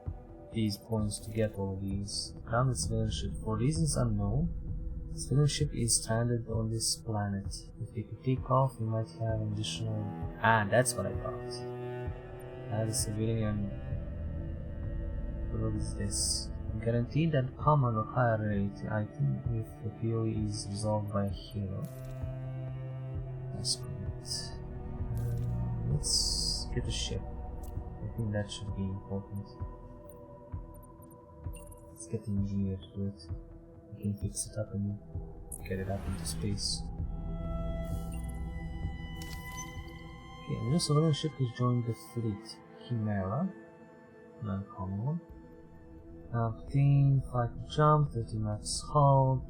these points to get all these. Grounded civilian ship. For reasons unknown, the civilian ship is stranded on this planet. If we could take off, we might have an additional. Ah, that's what I thought. I have a civilian. What is this? Guaranteed at common or higher rate item if the POE is resolved by a hero. That's great. Let's get a ship. I think that should be important. Let's get the engineer to do it. We can fix it up and get it up into space. Okay, a new civilian ship has joined the fleet. Chimera. Non-common one. 15, 5 jump, 30 max hull,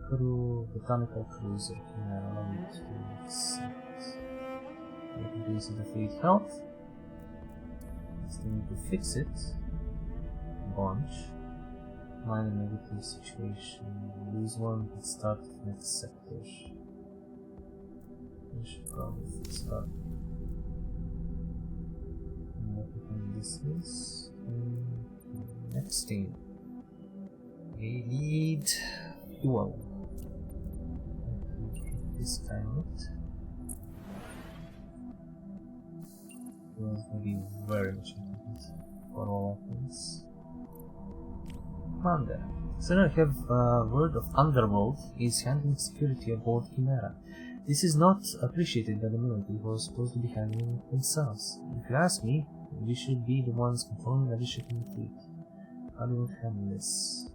crew, botanical cruiser, Chimera, allow me to accept. It increases the fleet health. Still need to fix it. Bunch. Minor negative situation. Lose 1, let's start with next sector. We should probably fix it up. And what this is. Next thing, we need fuel. This guy out. Fuel is going to be very much important for all weapons. Commander, sir, I have word of Underworld is handling security aboard Chimera. This is not appreciated by the military who are supposed to be handling it themselves. If you ask me, we should be the ones controlling every ship in the fleet. How do we handle this?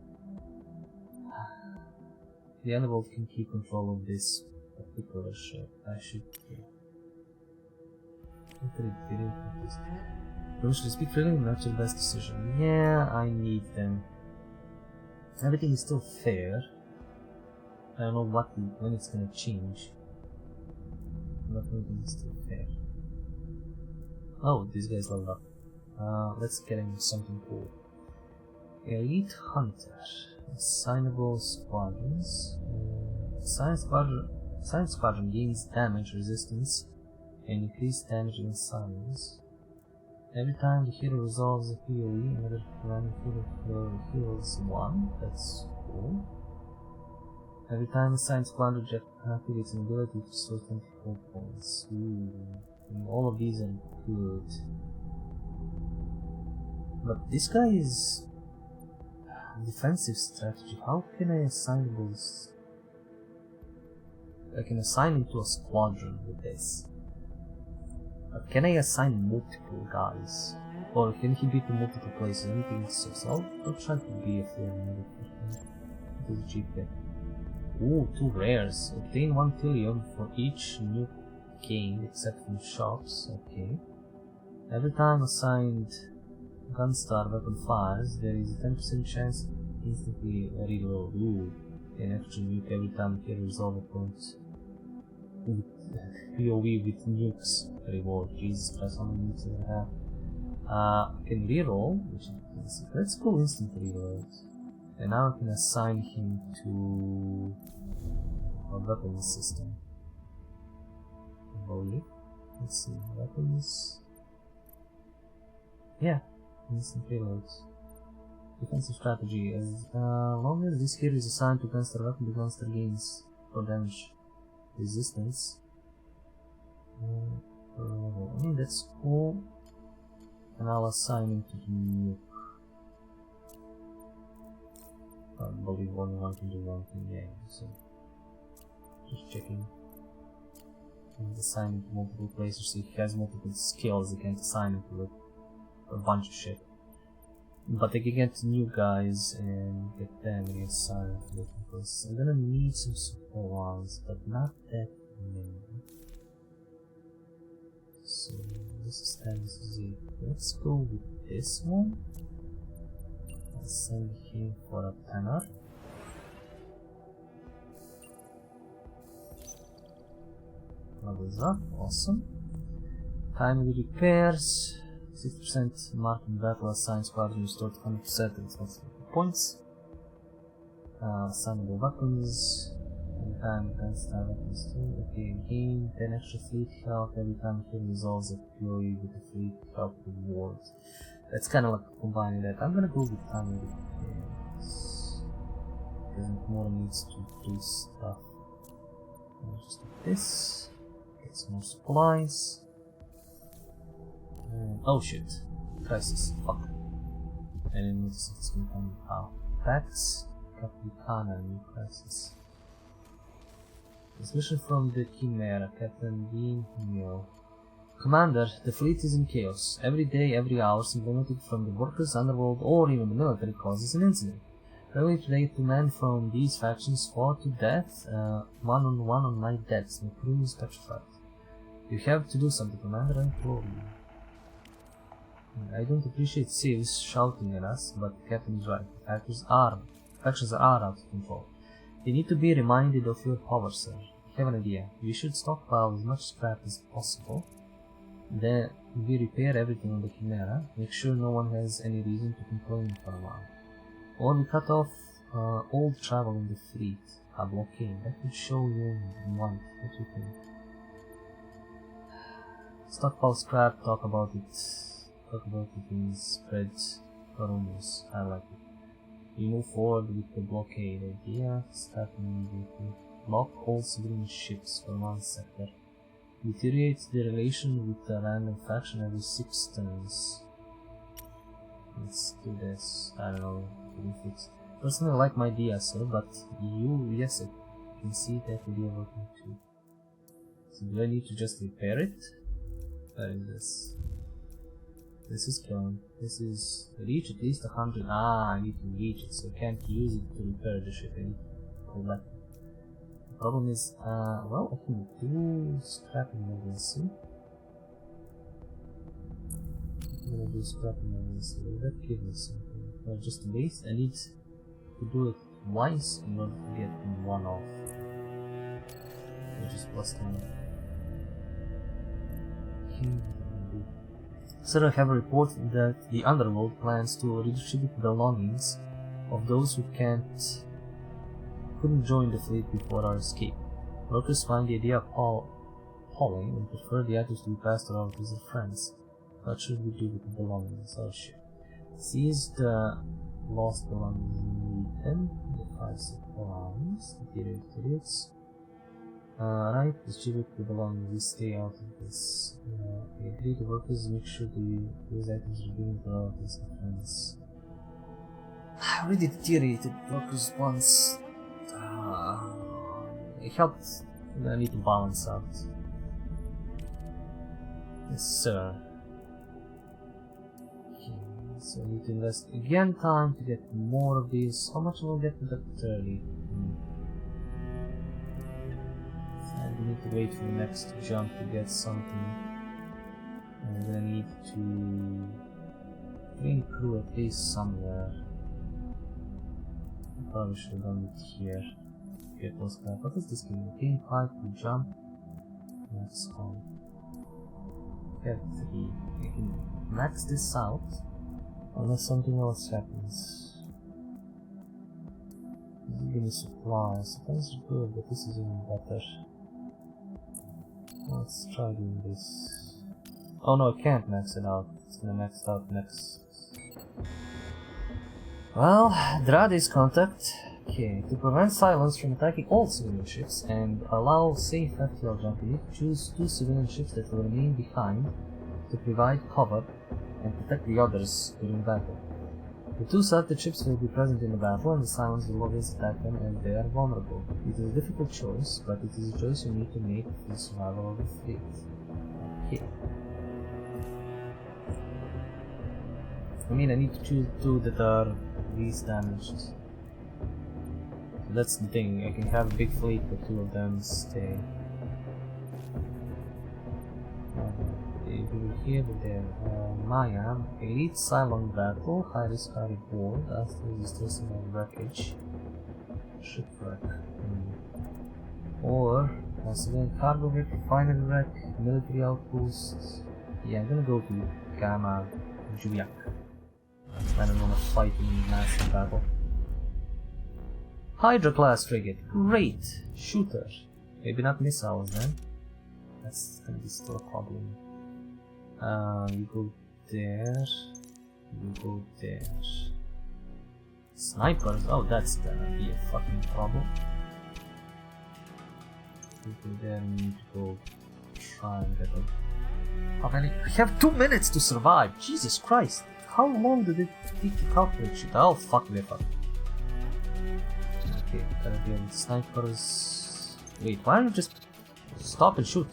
The Underworld can keep control of this particular ship. I should. Permission to speak freely, not your best decision. Yeah, I need them. Everything is still fair. I don't know when it's gonna change. Not when it's still fair. Oh, this guy's leveled up. Let's get him something cool. Elite Hunter. Assignable squadrons. Science squadron gains damage resistance and increased damage in silence. Every time the hero resolves a PoE, another random hero heals 1. That's cool. Every time a science squadron activates an ability to store 24 points. Ooh. And all of these are good. But this guy is defensive strategy. How can I assign those? I can assign him to a squadron with this. But can I assign multiple guys? Or can he be to multiple places? I don't think so. I'll try to be a fair motherfucker. It is cheap there. Ooh, 2 rares. Obtain 1 Trillium for each new gained except from shops. Okay. Every time assigned Gunstar weapon fires, there is a 10% chance to instantly reload. Ooh, an extra nuke every time you resolve a point. PoE with nukes reward. Jesus Christ, how many nukes do I have? I can reroll, which is let's go instant reload. And now I can assign him to a weapons system. Let's see, weapons. Yeah. Instant payloads. Defensive strategy. As long as this hero is assigned to Gunstar weapon, the Gunstar gains 4 damage resistance. I mean, that's cool. And I'll assign him to the nuke. I believe only one can do one thing, yeah. So, just checking. He's assigned him to multiple places, so he has multiple skills. You can't assign him to a bunch of shit. But I can get new guys and get them reassigned to different places. I'm gonna need some support ones, but not that many. So this is 10, this is 8. Let's go with this one. I'll send him for a 10er. Levels up, awesome. Timely repairs. 60% mark in battle assigned squadron restored 100% and 20 points. Assignable weapons. Every time Gunstar weapons too. Okay, gain 10 extra fleet health every time he resolves a PoE with the fleet health reward. That's kind of like combining that. I'm gonna go with timely repairs. Because more needs to do stuff. I'll just do this. Get some more supplies. Oh shit. Crisis. Fuck. I didn't notice if it's gonna come out. Pax Capitana, new crisis. Transmission from the Chimera, Captain Dean Neo. Commander, the fleet is in chaos. Every day, every hour, something noted from the workers, underworld, or even the military causes an incident. Earlier today, 2 men from these factions fought to death, one-on-one on my decks. My crew is petrified. You have to do something, Commander, I implore you. I don't appreciate civs shouting at us, but the captain is right. Factions are out of control. You need to be reminded of your power, sir. I have an idea. We should stockpile as much scrap as possible. Then we repair everything on the Chimera. Make sure no one has any reason to complain for a while. Or we cut off all travel in the fleet. A blockade. That will show you one. What do you think? Stockpile scrap. Talk about it. And spread rumors. I like it. We move forward with the blockade idea. Start immediately. Block all civilian ships for 1 sector. Deteriorates the relation with the random faction every 6 turns. Let's do this. I don't know. Personally, I like my idea, sir, but you, yes, I can see that idea working too. So do I need to just repair it? Where is this? This is killing. This is reach at least 100. I need to reach it, so I can't use it to repair the ship. I need to pull back. The problem is, well, I can do scrapping emergency. I'm gonna do scrapping emergency. Will that give me something? Well, just a base. I need to do it twice in order to get one off. which is +10. Sir, I have a report that the underworld plans to redistribute the belongings of those who couldn't join the fleet before our escape. Workers find the idea appalling and prefer the items to be passed around to their friends. What should we do with the belongings? Oh shit. Seize the lost belongings in the 5 supplies, the idiots. Right, distribute the belongings, stay out of this. We agree the workers make sure these items are given to relatives and friends. I already deteriorated workers once. It helped. I need to balance out. Yes, sir. Okay, so I need to invest again time to get more of these. How much will I get to that 30? And we need to wait for the next jump to get something. And then I need to bring crew at least somewhere. I probably should have done it here. Get those guys. What is this game? Gain 5 to jump. That's on. Get 3. I can max this out unless something else happens. This is giving me supplies. Supplies are good, but this is even better. Let's try doing this. Oh no, I can't max it out. It's gonna max it out next. Well, Drade's contact. Okay, to prevent silence from attacking all civilian ships and allow safe FTL jumping, choose 2 civilian ships that will remain behind to provide cover and protect the others during battle. The 2 selected ships will be present in the battle and the silence will always attack them as they are vulnerable. It is a difficult choice, but it is a choice you need to make for the survival of the fleet. Okay. I mean, I need to choose 2 that are least damaged. That's the thing, I can have a big fleet but 2 of them stay. Here but there. Maya, elite silent battle, high risk, high reward, after resistance and wreckage. Shipwreck. Or civilian cargo wreck, refinery wreck, military outposts. Yeah, I'm gonna go to Gamma Juyak. I don't wanna fight in a massive battle. Hydra class frigate, great! Shooter. Maybe not missiles then. That's gonna be still a problem. You go there. You go there. Snipers? Oh, that's gonna be a fucking problem. You go there and need to go try and get a... How many? I have 2 minutes to survive! Jesus Christ! How long did it take to calculate shit? Oh, fuck me up. Okay, gotta deal with snipers. Wait, why don't you just stop and shoot?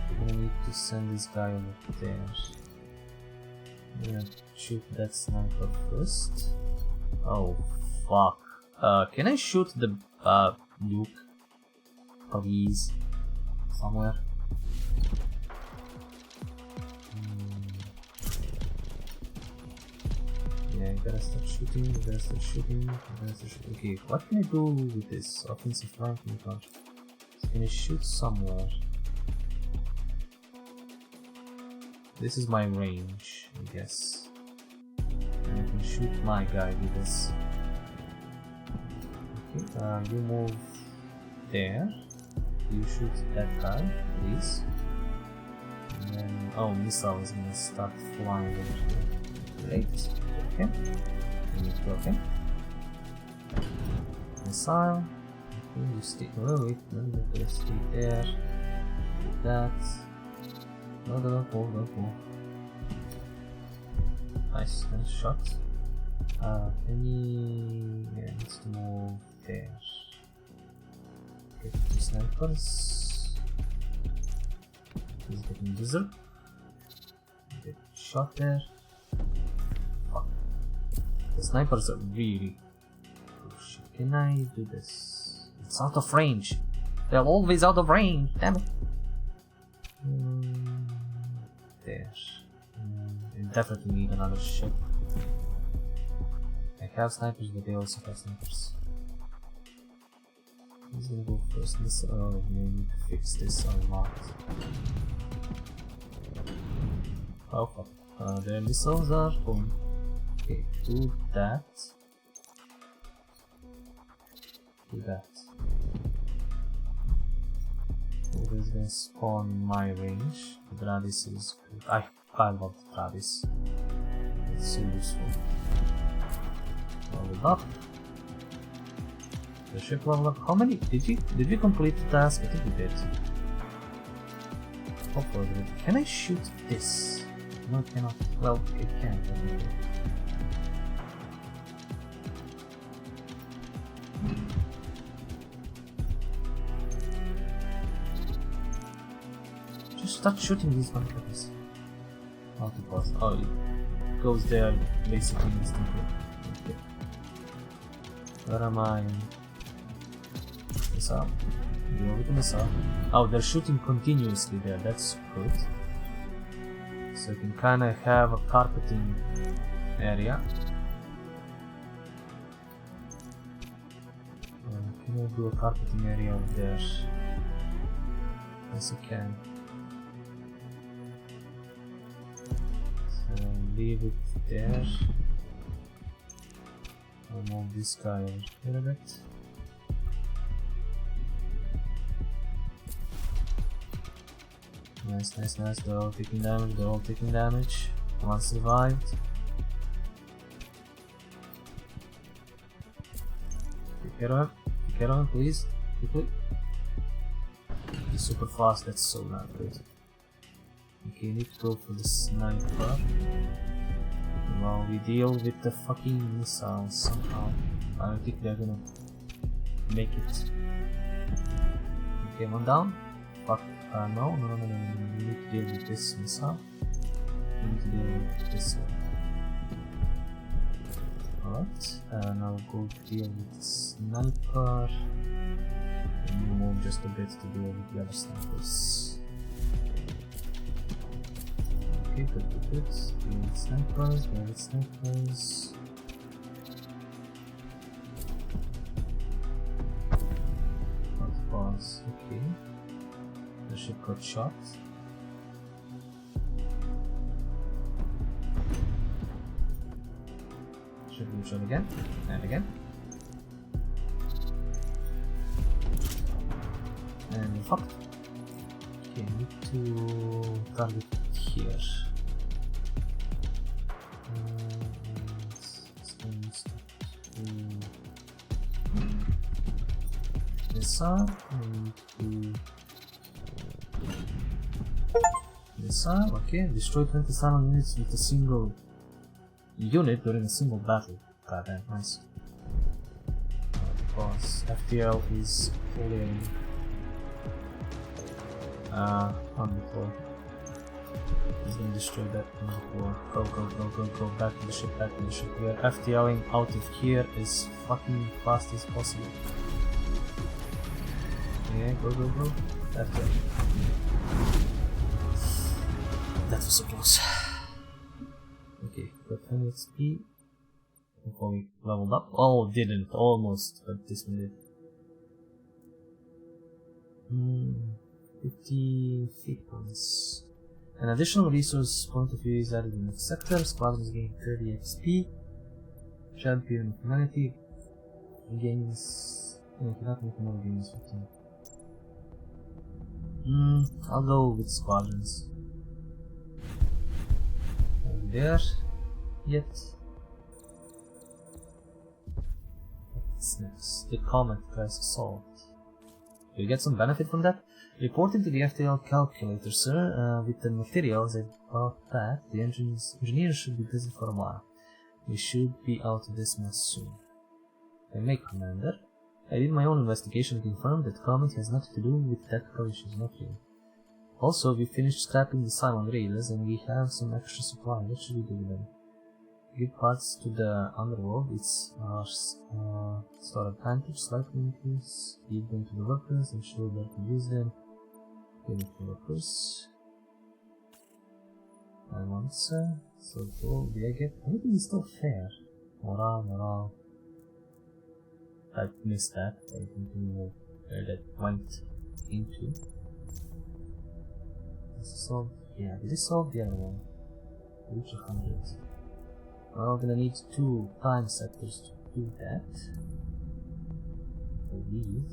I'm gonna need to send this guy over there. I'm gonna shoot that sniper first. Oh, fuck. Can I shoot the nuke? Please. Somewhere. Yeah, you gotta start shooting, you gotta start shooting, you gotta start shooting. Okay, what can I do with this offensive flanking punch? Can I shoot somewhere? This is my range, I guess. And I can shoot my guy with this. Okay, you move there. You shoot that guy, please. And then, oh, missile is gonna start flying over here. Great. Okay. Okay. Missile. Okay, you stay. Oh, wait, no, you gotta stay there. Do that. No, don't go. Nice, nice shot. Yeah, needs to move there. Get 2 snipers. He's getting dizzer. Get shot there. Fuck. The snipers are really... Oh shit, can I do this? It's out of range. They're always out of range, damn it. There. I definitely need another ship. I have snipers, but they also have snipers. Who's gonna go first? This, oh, we need to fix this a lot. Oh fuck. The missiles are going. Okay, do that. Do that. Always gonna spawn in my range. The Radis is good. I love the Radis. It's so useful. Level up. The ship level up. How many did we complete the task? I think we did. Hopefully we did. Can I shoot this? No, it cannot. Well, it can. Just start shooting these bunkers. Multiples. Oh, it goes there basically instantly. Okay. Where am I? Missile. Go with the missile. Oh, they're shooting continuously there. That's good. So you can kind of have a carpeting area. Can I do a carpeting area over there? Yes, I can. So leave it there. I'll move this guy over here a bit. Nice, nice, nice. They're all taking damage. They're all taking damage. One survived. Take care of him. Take care of him, please. Quickly. He's super fast. That's so not good. Okay, need to go for the sniper. While we deal with the fucking missiles somehow. I don't think they're gonna make it. Okay, one down. Fuck. No. We need to deal with this missile. We need to deal with this one. Alright, now go deal with the sniper. And move just a bit to deal with the other snipers. Okay, good. Deal with snipers, Pause, okay. The ship got shot. Should be shot again, and again. And we're fucked. Okay, need to target here. Missile, missile, okay, destroy 20 silent units with a single unit during a single battle. Goddamn, nice. Boss, FTL is fully on the floor. He's gonna destroy that on the floor. Go, back to the ship, We are FTLing out of here as fucking fast as possible. Yeah, go. FTL. That was so close. Okay, got 10 XP before we leveled up. Oh, didn't. Almost, but this one did. 50 feet points. An additional resource point of view is added in the next sector. Squadrons gain 30 XP. Champion of Humanity gains. No, cannot make another gains 15. I'll go with squadrons. Over there. Yet. What's next? The Comet class assault. Do you get some benefit from that? Reporting to the FTL calculator, sir. With the materials about that, the engineers should be busy for a while. We should be out of this mess soon. I may, Commander. I did my own investigation to confirm that Comet has nothing to do with technical issues, not really. Also, we finished scrapping the Simon rails and we have some extra supply. What should we do with them? Give parts to the underworld. It's our store advantage, slightly increase. Give them to the workers, ensure they can use them. Give it to the workers. I want sir. So gold, did I get? Everything is still fair. Morale. I missed that. I continue where that went into. This solve, yeah, did this solve the other one? Reach 100. Well, we're gonna need 2 time sectors to do that. I believe.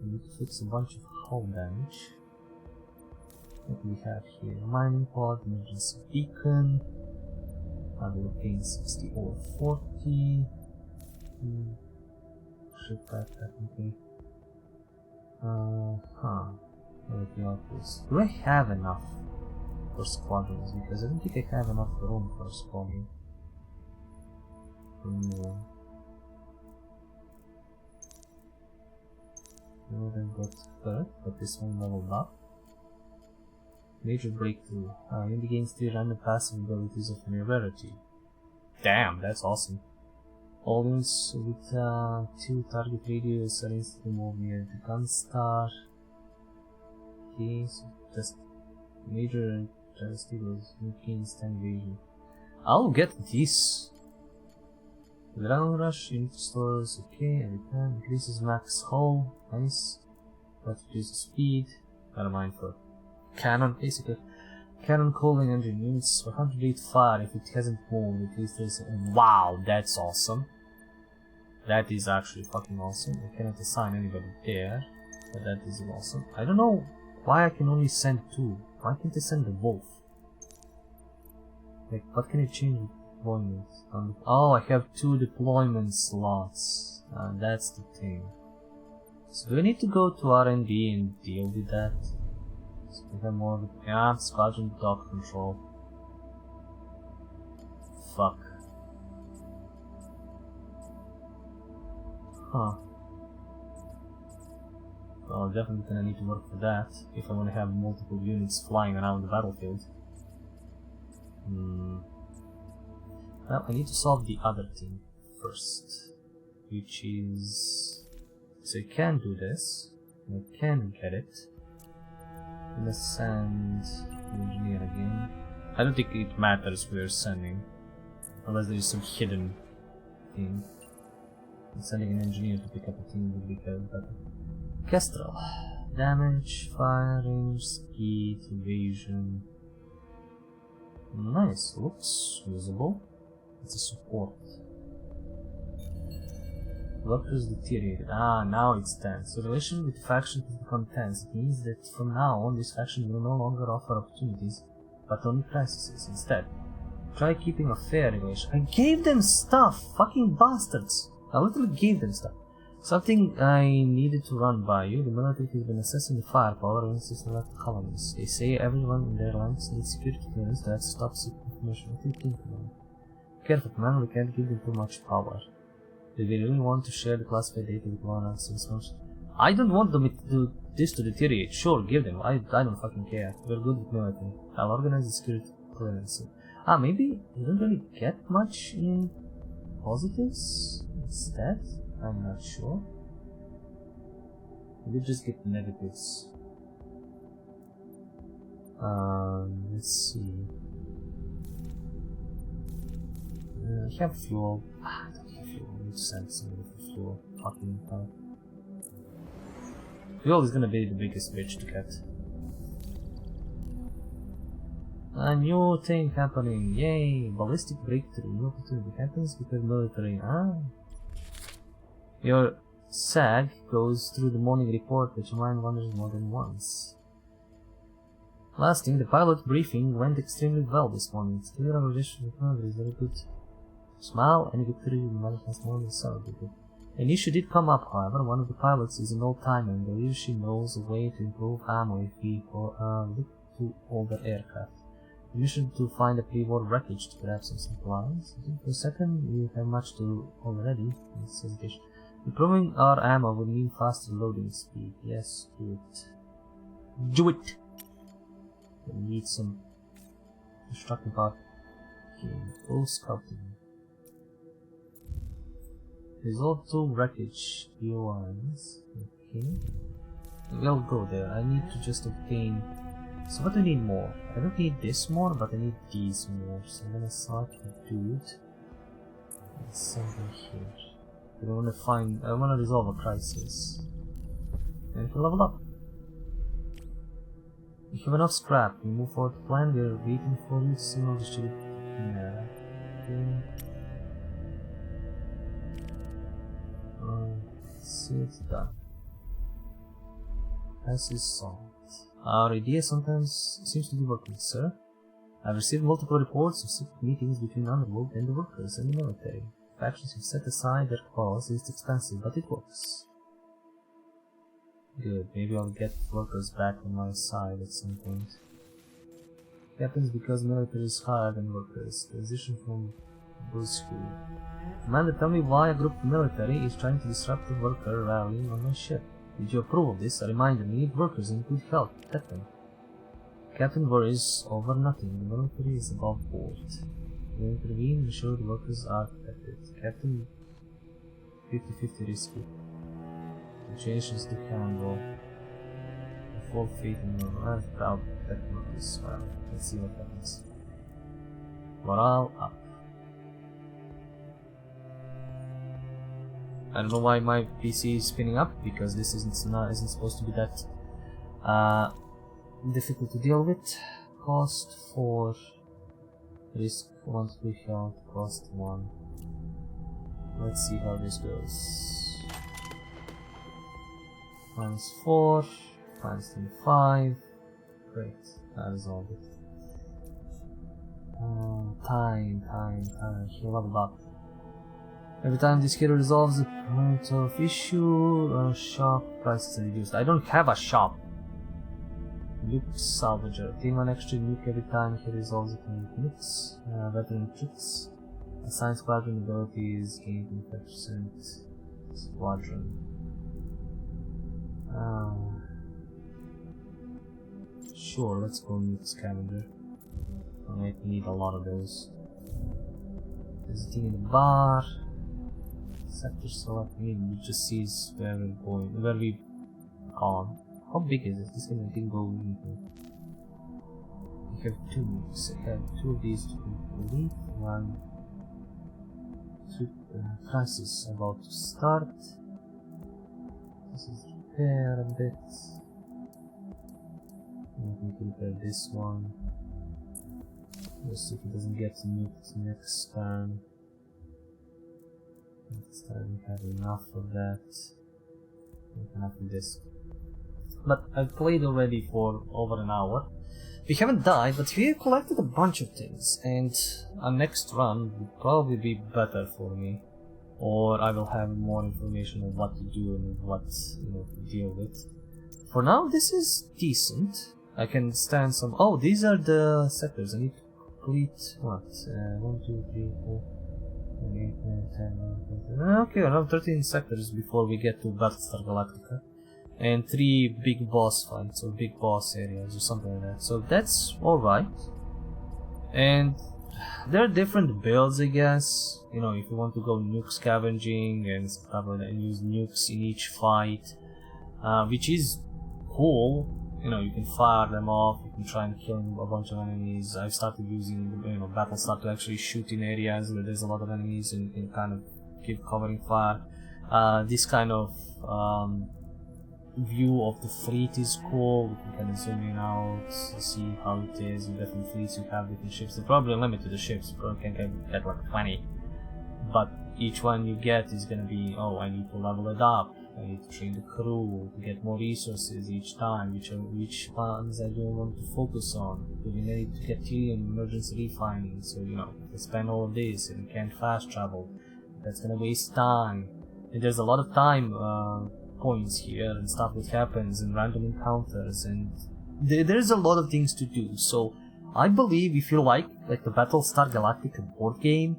We need to fix a bunch of hull damage. What do we have here? Mining pod, emergency beacon. I will gain 60 or 40. Shipwreck technically. Do I have enough for squadrons? Because I don't think I have enough room for a squadron. Then got third, but this one leveled up. Major breakthrough. Unity gains 3 random passive abilities of mere rarity. Damn, that's awesome. All units with 2 target radius are instantly moved near the Gunstar. Okay, so just major drastic was gains 10 evasion. I'll get this. Ground rush, unit stores, okay, every time. Increases max hull, nice. But reduces speed. Gotta mind for cannon, basically. Cannon cooling engine units 108 fire if it hasn't moved at least 3 seconds. Wow, that's awesome. That is actually fucking awesome. I cannot assign anybody there, but that is awesome. I don't know why I can only send 2. Why can't I send the wolf? Like, what can I change with deployments? Oh, I have 2 deployment slots. That's the thing. So do I need to go to R&D and deal with that? So we have more. Yeah, squadron dock control. Fuck. Huh. Well, definitely gonna need to work for that if I want to have multiple units flying around the battlefield. Well, I need to solve the other thing first, which is... So I can do this, I can get it. Let's send the engineer again. I don't think it matters who we're sending, unless there is some hidden thing. And sending an engineer to pick up a team would be better. Kestrel. Damage, fire range, speed, evasion. Nice, looks usable. It's a support. Workers deteriorated. Ah, now it's tense. So the relation with factions has become tense. It means that from now on, this faction will no longer offer opportunities, but only crises instead. Try keeping a fair relation. I gave them stuff! Fucking bastards! I literally gave them stuff. Something I needed to run by you. The military has been assessing the firepower against the select colonies. They say everyone in their ranks needs security clearance to access top secret information. What do you think about it? Careful, man, we can't give them too much power. Do they really want to share the classified data with one another since much? I don't want them to do this to deteriorate. Sure, give them. I don't fucking care. We're good with military. I'll organize the security clearance. Ah, maybe you don't really get much in positives instead? I'm not sure. Maybe just get negatives. Let's see. I have fuel. I don't have fuel. I need to send somebody for fuel. Fucking hell. Fuel is gonna be the biggest bitch to get. A new thing happening. Yay! Ballistic breakthrough. New opportunity happens because military. Your SAG goes through the morning report that your mind wanders more than once. Last thing, the pilot briefing went extremely well this morning. It's clear our relationship with commander is very good. Smile, any victory will manifest more than celebrated. An issue did come up, however. One of the pilots is an old-timer and believes she knows a way to improve ammo if we look to older aircraft. The mission to find a pre-war wreckage to grab some supplies. For a second, we have much to do already. Improving our ammo would mean faster loading speed. Yes, do it. Do it! We need some constructing power. Okay, full scouting. Resolve 2 wreckage POIs. Okay. We'll go there. I need to just obtain. So what do I need more? I don't need this more, but I need these more. So I'm gonna select a dude. And send him here. I want to resolve a crisis. And if you level up. If you have enough scrap, you move forward to plan, we are waiting for you to signal the ship. Yeah. Okay. See, it's done. As is solved. Our idea sometimes seems to be working, sir. I've received multiple reports of secret meetings between Underworld and the workers and the military. Factions have set aside their cause, it's expensive, but it works. Good, maybe I'll get workers back on my side at some point. It happens because military is higher than workers. Transition from bullshit. Commander, tell me why a group of military is trying to disrupt the worker rallying on my ship. Did you approve of this? A reminder, we need workers in good health. Protect them. Captain worries over nothing. The military is above board. We intervene, ensure the workers are protected. Captain, 50-50 risky. Situations to handle. Full faith in your life, proud to protect workers. Well, let's see what happens. Morale up. I don't know why my PC is spinning up, because this isn't supposed to be that difficult to deal with. Cost 4, risk 1 to health, cost 1. Let's see how this goes. -4, -25. Great, that resolved it. Time. He leveled up. Every time this hero resolves a point of issue, shop prices are reduced. I don't have a shop. Nuke Salvager. Gain 1 extra nuke every time he resolves it in nukes. Veteran tricks. Assigned squadron abilities gain 25%. Squadron. Sure, let's go nuke scavenger. I might need a lot of those. There's a thing in the bar. Sector select it just sees where we're going, where we gone. How big is it? This guy didn't go into. We have 2 nukes. I have 2 of these to complete. 1 crisis about to start. This is repair a bit. We can repair this one. Let's see if it doesn't get nuked next turn. Next time we have enough of that. Enough of this. But I've played already for over an hour. We haven't died, but we have collected a bunch of things, and a next run would probably be better for me. Or I will have more information on what to do and what to deal with. For now, this is decent. I can stand some. Oh, these are the sectors. I need to complete what? 1, 2, 3, 4. 8, 9, 10, okay, around 13 sectors before we get to Battlestar Galactica. And 3 big boss fights, or big boss areas, or something like that. So that's alright. And there are different builds, I guess. You know, if you want to go nuke scavenging and stuff like that, and use nukes in each fight, which is cool. You know, you can fire them off, you can try and kill a bunch of enemies. I've started using, Battlestar to actually shoot in areas where there's a lot of enemies and kind of keep covering fire. This kind of view of the fleet is cool. You can kind of zoom in out, see how it is, with different fleets you have, different ships. They're probably limited to ships, you probably can get like 20. But each one you get is gonna be, oh, I need to level it up. I need to train the crew to get more resources each time, which ones I don't want to focus on. Do we need to get helium emergency refining? So, I spend all of this and can't fast travel. That's gonna waste time. And there's a lot of time points here and stuff that happens and random encounters, and there's a lot of things to do. So I believe if you like the Battlestar Galactica board game,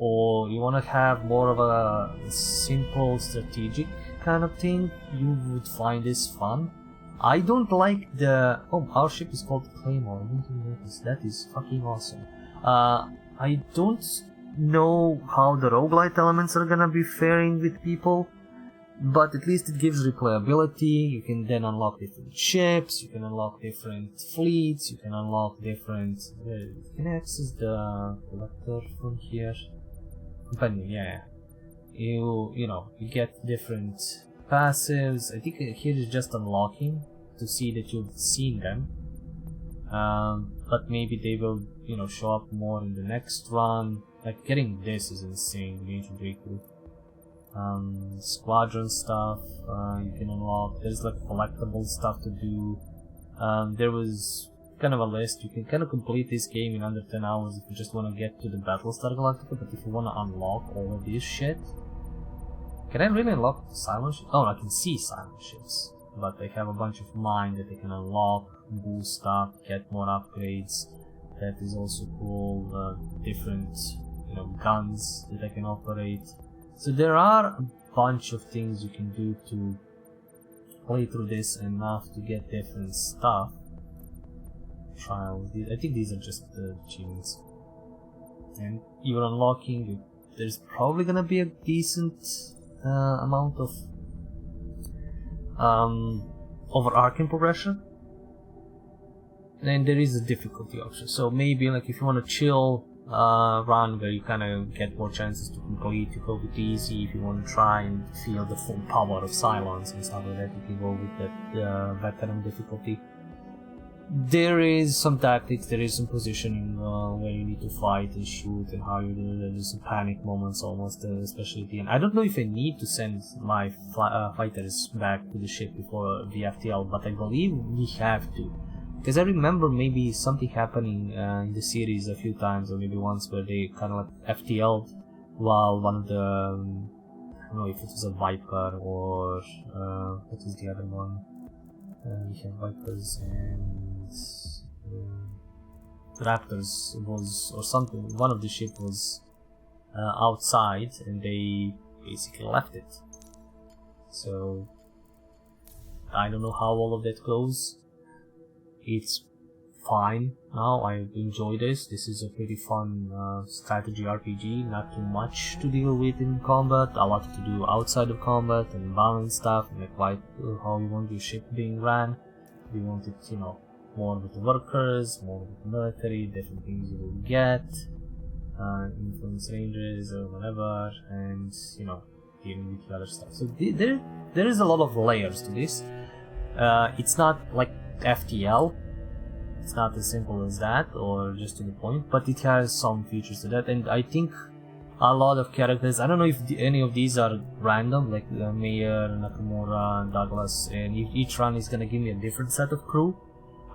or you want to have more of a simple strategic kind of thing, you would find this fun. I don't like the... Oh, our ship is called Claymore. I didn't even notice. That is fucking awesome. I don't know how the roguelite elements are gonna be faring with people, but at least it gives replayability. You can then unlock different ships, you can unlock different fleets, you can unlock different... You can access the collector from here. Companion, yeah. You get different passives, I think here is just unlocking to see that you've seen them. But maybe they will, you know, show up more in the next run. Like getting this is insane, the ancient breakthrough. Squadron stuff you can unlock. There's like collectible stuff to do. There was kind of a list. You can kind of complete this game in under 10 hours if you just want to get to the Battlestar Galactica, but if you want to unlock all of this shit... Can I really unlock silent ships? Oh, I can see silent ships, but they have a bunch of mine that they can unlock, boost stuff, get more upgrades. That is also cool. Different, you know, guns that I can operate. So there are a bunch of things you can do to play through this enough to get different stuff. Trials. I think these are just the achievements. And you're unlocking. There's probably gonna be a decent amount of overarching progression. And there is a difficulty option. So maybe like if you want to chill run where you kind of get more chances to complete, you go with easy. If you want to try and feel the full power of silence and stuff like that, you can go with that veteran difficulty. There is some tactics, there is some positioning where you need to fight and shoot and how you do it. There's some panic moments almost, especially at the end. I don't know if I need to send my fighters back to the ship before the FTL, but I believe we have to. Because I remember maybe something happening in the series a few times, or maybe once, where they kind of like FTL'd while one of the... I don't know if it was a Viper or... what is the other one? We have Vipers and... Raptors was, or something, one of the ship was outside and they basically left it. So I don't know how all of that goes. It's fine now. I enjoy this. This is a pretty fun strategy RPG. Not too much to deal with in combat. A lot to do outside of combat and balance stuff and like how you want your ship being ran. You want it, you know, more with the workers, more with the military, different things you will get, influence ranges or whatever, and you know, dealing with the other stuff. So there is a lot of layers to this. It's not like FTL. It's not as simple as that or just to the point, but it has some features to that, and I think a lot of characters, I don't know if any of these are random, like Mayor, Nakamura, and Douglas, and each run is gonna give me a different set of crew.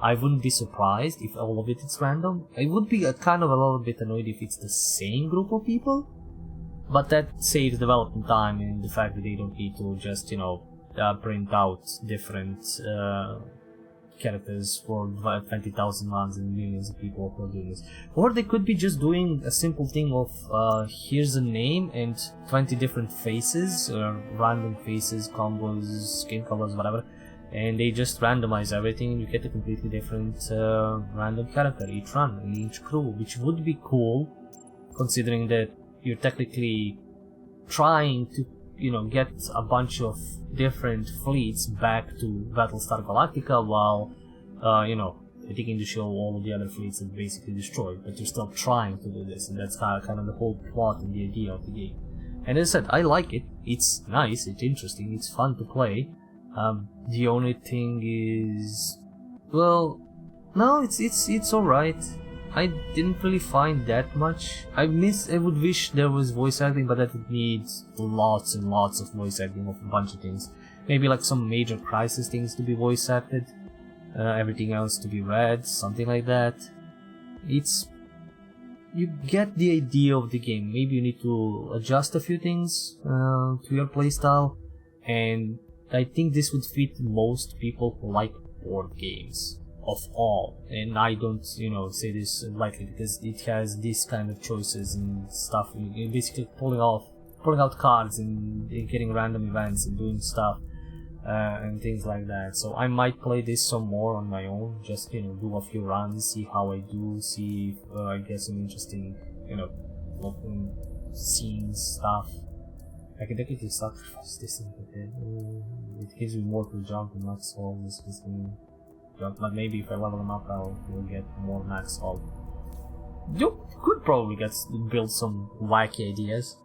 I wouldn't be surprised if all of it is random. I would be kind of a little bit annoyed if it's the same group of people, but that saves development time and the fact that they don't need to just, you know, print out different characters for 20,000 runs and millions of people who are doing this. Or they could be just doing a simple thing of here's a name and 20 different faces, or random faces, combos, skin colors, whatever, and they just randomize everything and you get a completely different random character each run in each crew, which would be cool considering that you're technically trying to, you know, get a bunch of different fleets back to Battlestar Galactica while, you know, taking to show all of the other fleets that basically destroyed, but you're still trying to do this, and that's kind of the whole plot and the idea of the game. And as I said, I like it. It's nice, it's interesting, it's fun to play. The only thing is, well, no, it's alright. I didn't really find that much. I would wish there was voice acting, but that would need lots and lots of voice acting of a bunch of things. Maybe like some major crisis things to be voice acted, everything else to be read, something like that. You get the idea of the game. Maybe you need to adjust a few things to your playstyle, and I think this would fit most people who like board games of all, and I don't, you know, say this lightly because it has these kind of choices and stuff. You're basically pulling out cards and getting random events and doing stuff and things like that. So I might play this some more on my own, just, you know, do a few runs, see how I do, see if I get some interesting, you know, scenes stuff. I can technically sacrifice this in the head. It gives me more to jump and max haul this game. But maybe if I level them up, I will get more max haul. You could probably build some wacky ideas.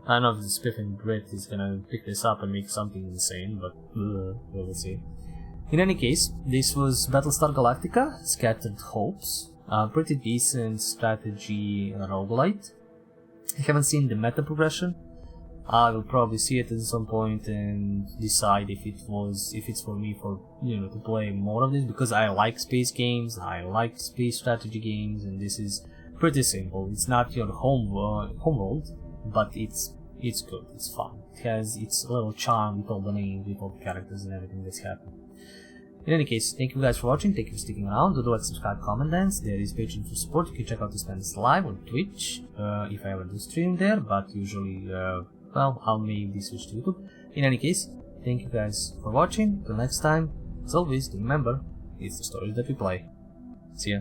I don't know if the Spiffing Grit is gonna pick this up and make something insane, but we'll see. In any case, this was Battlestar Galactica, Scattered Hopes, a pretty decent strategy roguelite. I haven't seen the meta progression. I will probably see it at some point and decide if it's for me to play more of this, because I like space games, I like space strategy games, and this is pretty simple. It's not your home world, but it's good, it's fun. It has its little charm with all the names, with all the characters and everything that's happening. In any case, thank you guys for watching, thank you for sticking around. Do like, subscribe, comment, dance. There is Patreon for support. You can check out this man's live on Twitch, if I ever do stream there, but usually, I'll maybe switch to YouTube. In any case, thank you guys for watching. Till next time, as always, remember, it's the stories that we play. See ya.